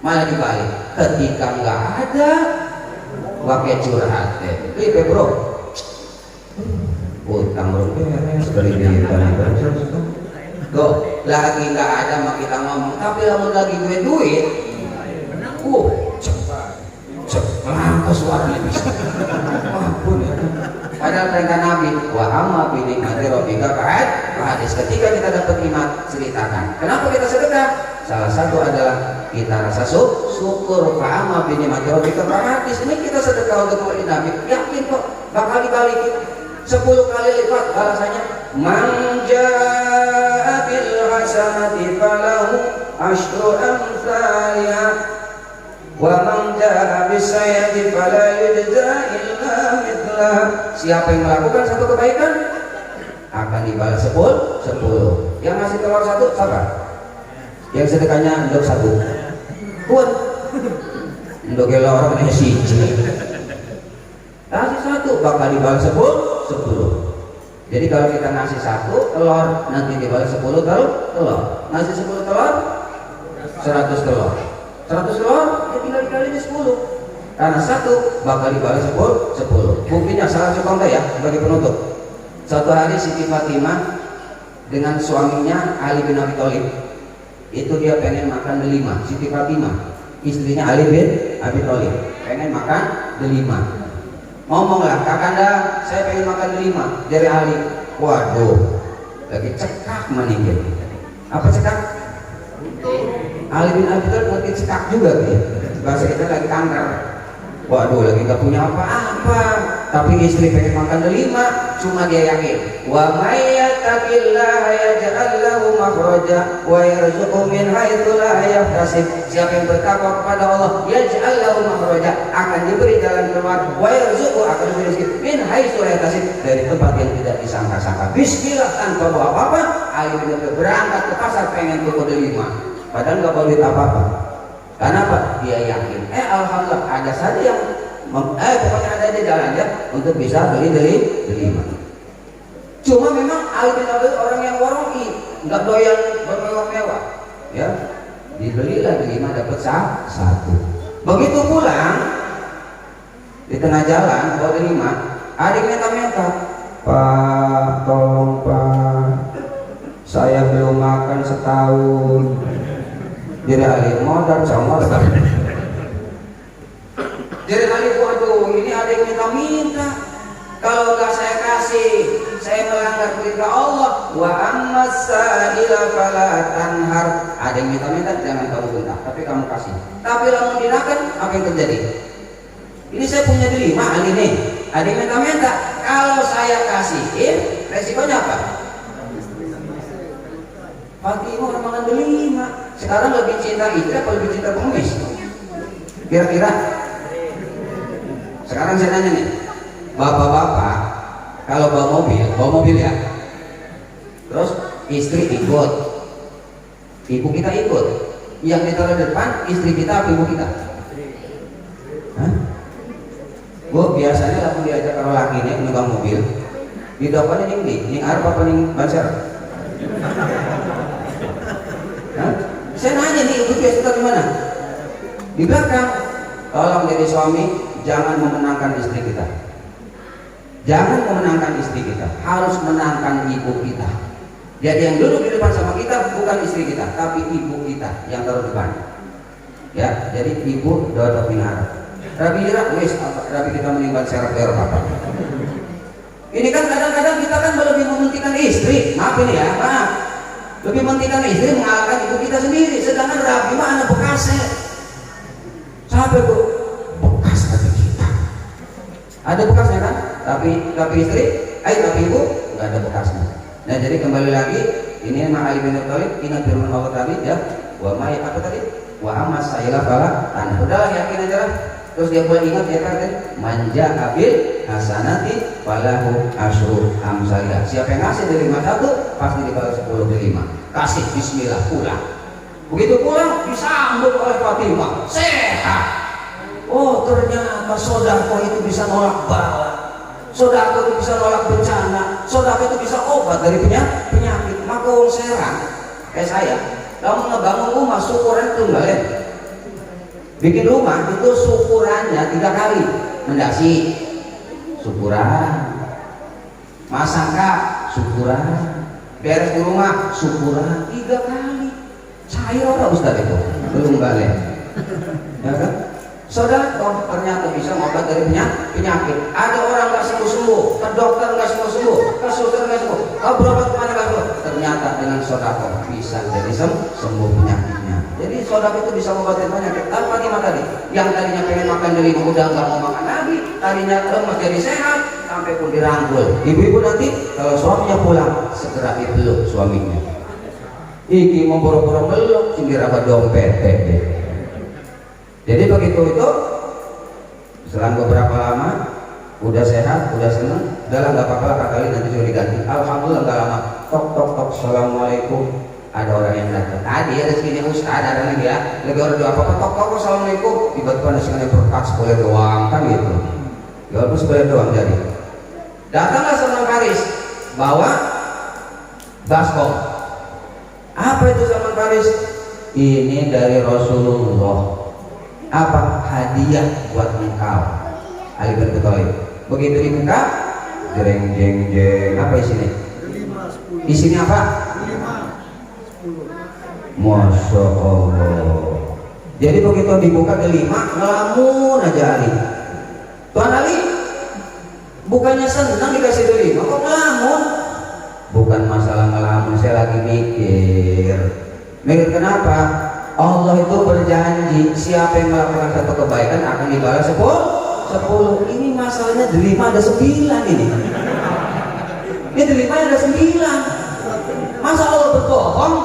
malah dibalik. Ketika nggak ada, pakai curhat deh. Bro, utang belum beres dari dia. Tuh, lagi nggak ada mah kita ngomong, tapi lamun lagi duit, mampus suaranya bisa. Ampun ya. Padahal perintah Nabi, wa amma bi ni'mati rabbika hadis. Ketika kita dapat nikmat, ceritakan. Kenapa kita sedekah? Salah satu adalah kita rasa syukur. Fa amma bi ni'mati rabbika hadis. Ini kita sedekah untuk melalui Nabi, yakin kok bakal dibalikin 10 kali lipat balasannya. Man jaa bil hasanati falahu asyru amsalha wa man jaa bis sayyi'ati fala yujza illa mithlaha. Siapa yang melakukan satu kebaikan akan dibalas 10. Yang ngasih telur 1 siapa? Yang sedekahnya endok 1. Buat endok kelor ini siji. Kasih 1 bakal dibalas 10. Jadi kalau kita ngasih 1 telur, nanti dibalas 10 telur. Ngasih 10 telur, 100 telur. 100 telur, ya tinggal dikali 10. Karena 1 bakal dibalas 10. Buktinya salah contoh ya sebagai penutup. Suatu hari Siti Fatimah dengan suaminya Ali bin Abi Thalib, itu dia pengen makan delima. Siti Fatimah, istrinya Ali bin Abi Thalib, pengen makan delima. Ngomonglah, kakanda saya pengen makan delima. Dari Ali, waduh, lagi cekak meninggal. Apa cekak? Ali bin Abi Thalib lagi cekak juga dia. Bahasa kita lagi kanker. Waduh, lagi gak punya apa-apa, tapi istri pengen makan delima. Cuma dia yakin, wa may yattaqillaha yaj'al lahu makhraja wa yarzuqhu min haitsu la yahtasib. Siapa yang bertakwa kepada Allah, yaj'al lahu makhraja, akan diberi jalan keluar, wa yarzuqhu, akan diberi rezeki min haitsu la yahtasib, dari tempat yang tidak disangka-sangka. Bismillah, tanpa bawa apa-apa, Ali bin Abi berangkat ke pasar pengen tuku delima, padahal nggak bawa duit apa-apa. Kenapa? Dia yakin, alhamdulillah ada saja yang pokoknya ada aja jalan ya untuk bisa beli delima. Cuma memang Ali bin Abi orang yang waroi, nggak doyan bermewah-mewah, ya. Dibelilah delima dapat 1. Begitu pulang di tengah jalan bawa delima, ada yang minta, Pak, tolong Pak, saya belum makan setahun. Jadi Ali modal sama. Jadi Ali, waduh, ini ada yang minta. Kalau nggak saya kasih, saya melanggar perintah Allah. Wa ammas sa'ila fala tanhar. Ada yang minta, jangan kamu bentak, tapi kamu kasih. Tapi lamun dinakan, apa yang terjadi? Ini saya punya delima Ali nih. Ada yang minta, Kalau saya kasihin, resikonya apa? Fatimah orang delima. Sekarang lebih cinta istri apa lebih cinta pengemis? Kira-kira? Sekarang saya nanya nih, bapak-bapak kalau bawa mobil ya, terus istri ikut, ibu kita ikut, yang ditaruh di depan istri kita apa ibu kita? Hah? Gua biasanya aku diajak kalau laki nih megang mobil, di depannya ning arep apa ning banser? Hah? Saya nanya nih, ibu biasa di mana? Di belakang. Tolong jadi suami, jangan memenangkan istri kita. Jangan memenangkan istri kita, harus menangkan ibu kita. Jadi yang duduk di depan sama kita bukan istri kita, tapi ibu kita yang taruh depan. Ya, jadi ibu dodok minara. Rabi ira wis rabi kita meninggal serap apa. Ini kan kadang-kadang kita kan lebih mementingkan istri. Maaf ini ya, maaf. Lebih mementingkan istri mengalahkan ibu kita sendiri. Sedangkan Rabi mah anak bekasnya. Sampai bu bekas hati kita. Ada bekasnya kan? Tapi istri, tapi ibu nggak ada bekasnya. Nah jadi kembali lagi ini mah Ali bin Abi Thalib ingat firman Allah tadi ya, wa ma apa tadi? Wa amas sayla fala an. Udahlah yakin aja lah. Terus dia boleh ingat ya kan? Manja abil hasanati falahu asyru amsalha. Siapa yang ngasih dari 1 pasti dibalas 10 dari 5. Kasih bismillah pulang. Begitu pulang disambut oleh Fatimah, sehat. Oh ternyata sodako itu bisa nolak bala, sodako itu bisa nolak bencana, sodako itu bisa obat dari penyakit. Maka orang serang kayak saya, kamu ngebangun rumah syukuran tunggalin. Bikin rumah itu syukurannya 3 kali, mendasi syukuran, masangka syukuran, beres di rumah syukuran 3 kali. Saya orang Ustaz itu belum balik, ya kan? Sodako ternyata bisa ngobat dari penyakit. Ada orang nggak sembuh, ke dokter nggak sembuh, ke suster nggak sembuh, ke berobat kemana nggak sembuh. Ternyata dengan sodako bisa jadi sembuh penyakitnya. Jadi sodako itu bisa ngobatin penyakit. Apa nih tadi? Yang tadinya pengen makan dari udah nggak mau makan lagi, tadinya lemas jadi sehat, sampai pun dirangkul. Ibu-ibu nanti kalau suaminya pulang segera dipeluk suaminya. Iki mau boro-boro meluk sindir apa dompet. Jadi begitu itu selang beberapa lama udah sehat, udah seneng, udahlah nggak apa-apa lah kali nanti sudah diganti. Alhamdulillah nggak lama. Tok. Assalamualaikum. Ada orang yang datang. Tadi ada segini Ustaz, ada lagi ya. Lagi orang doa apa? Tok. Assalamualaikum. Tiba-tiba ada segini berkat boleh doang kan gitu. Ya terus boleh doang jadi. Datanglah Salman Faris bawa baskom. Apa itu Salman Faris? Ini dari Rasulullah. Apa? Hadiah buat engkau, Ali bin Abi Thalib. Begitu dibuka, jeng jeng. Apa isinya? Isinya apa? 5, 10. Masya Allah. Jadi begitu dibuka ke 5, ngelamun aja Ali. Tuan Ali, bukannya senang dikasih 5, kok ngelamun? Bukan masalah ngelamun, saya lagi mikir kenapa? Allah itu berjanji siapa yang melakukan satu kebaikan akan dibalas 10. Ini masalahnya 5 ada 9 ini. Ini 5 ada 9. Masa Allah berbohong?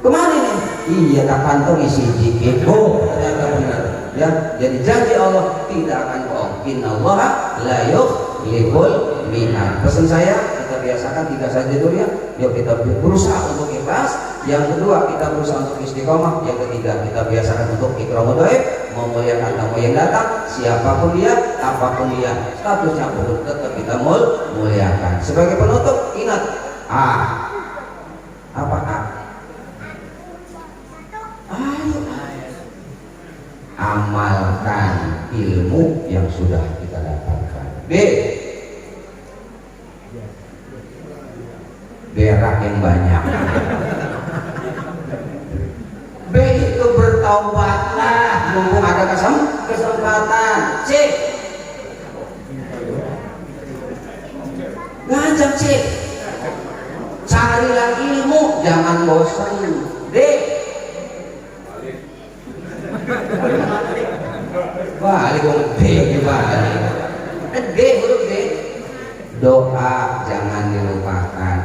Kemana nih? Iya tak kantong isi jikit. Oh ternyata benar. Ya, jadi janji Allah tidak akan bohong. Innallaha la yukhliful mi'ad. Pesan saya, kita biasakan 3 saja dulu ya. Yuk kita berusaha untuk ikhlas. Yang kedua kita berusaha untuk istiqomah. Yang ketiga kita biasakan untuk ikramul dhaif, memuliakan tamu yang datang, siapapun dia, apapun dia, statusnya pun tetap kita muliakan. Sebagai penutup ingat apa ayo amalkan ilmu yang sudah kita dapatkan. B, berak yang banyak. B itu bertaubatlah mumpung ada kesempatan. C, ngajak. C, carilah ilmu, jangan bosan. D, balik D gimana? D huruf D doa jangan dilupakan.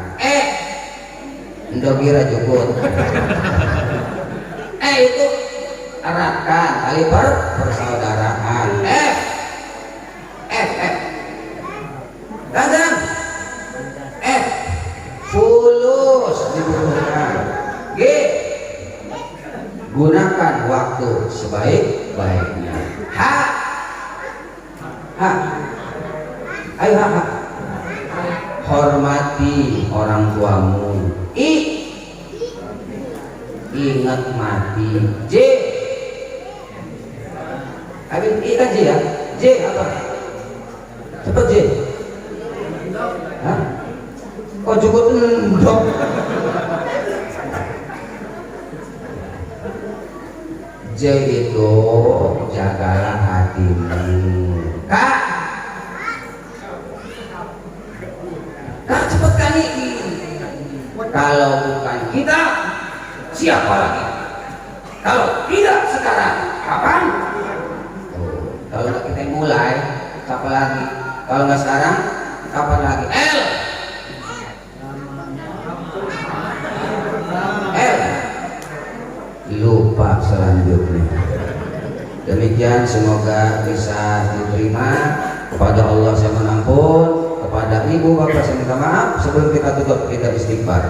Ndogir jukut. Itu eratkan tali persaudaraan. Dagang. Fulus dibutuhkan. G. Gunakan waktu sebaik-baiknya. H. Ayo H. Hormati orang tuamu. I. Ingat mati. J. Habis I kan J ya? J apa? Cepat J. Hah? Kok cukup endok? J itu jagalah hatimu. K. Cepat kan ini. Kalau bukan kita, siapa lagi? Kalau tidak sekarang, kapan? Kalau kita mulai, siapa lagi? Kalau nggak sekarang, kapan lagi? L. Lupa selanjutnya. Demikian semoga bisa diterima. Kepada Allah saya menampun, kepada ibu bapak saya minta maaf. Sebelum kita tutup kita istighfar.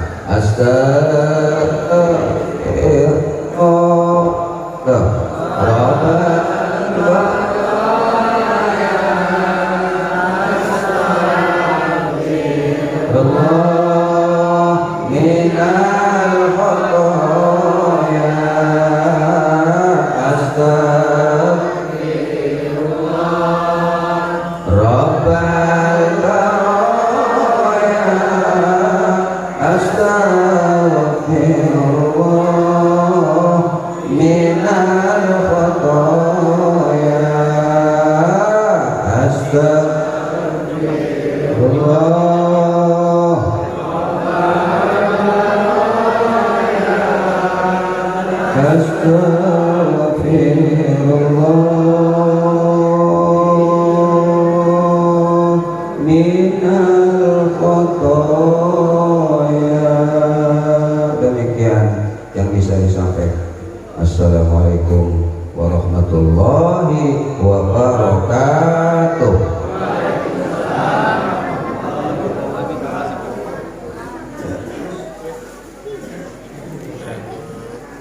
Demikian yang bisa disampaikan. Assalamualaikum warahmatullahi wabarakatuh.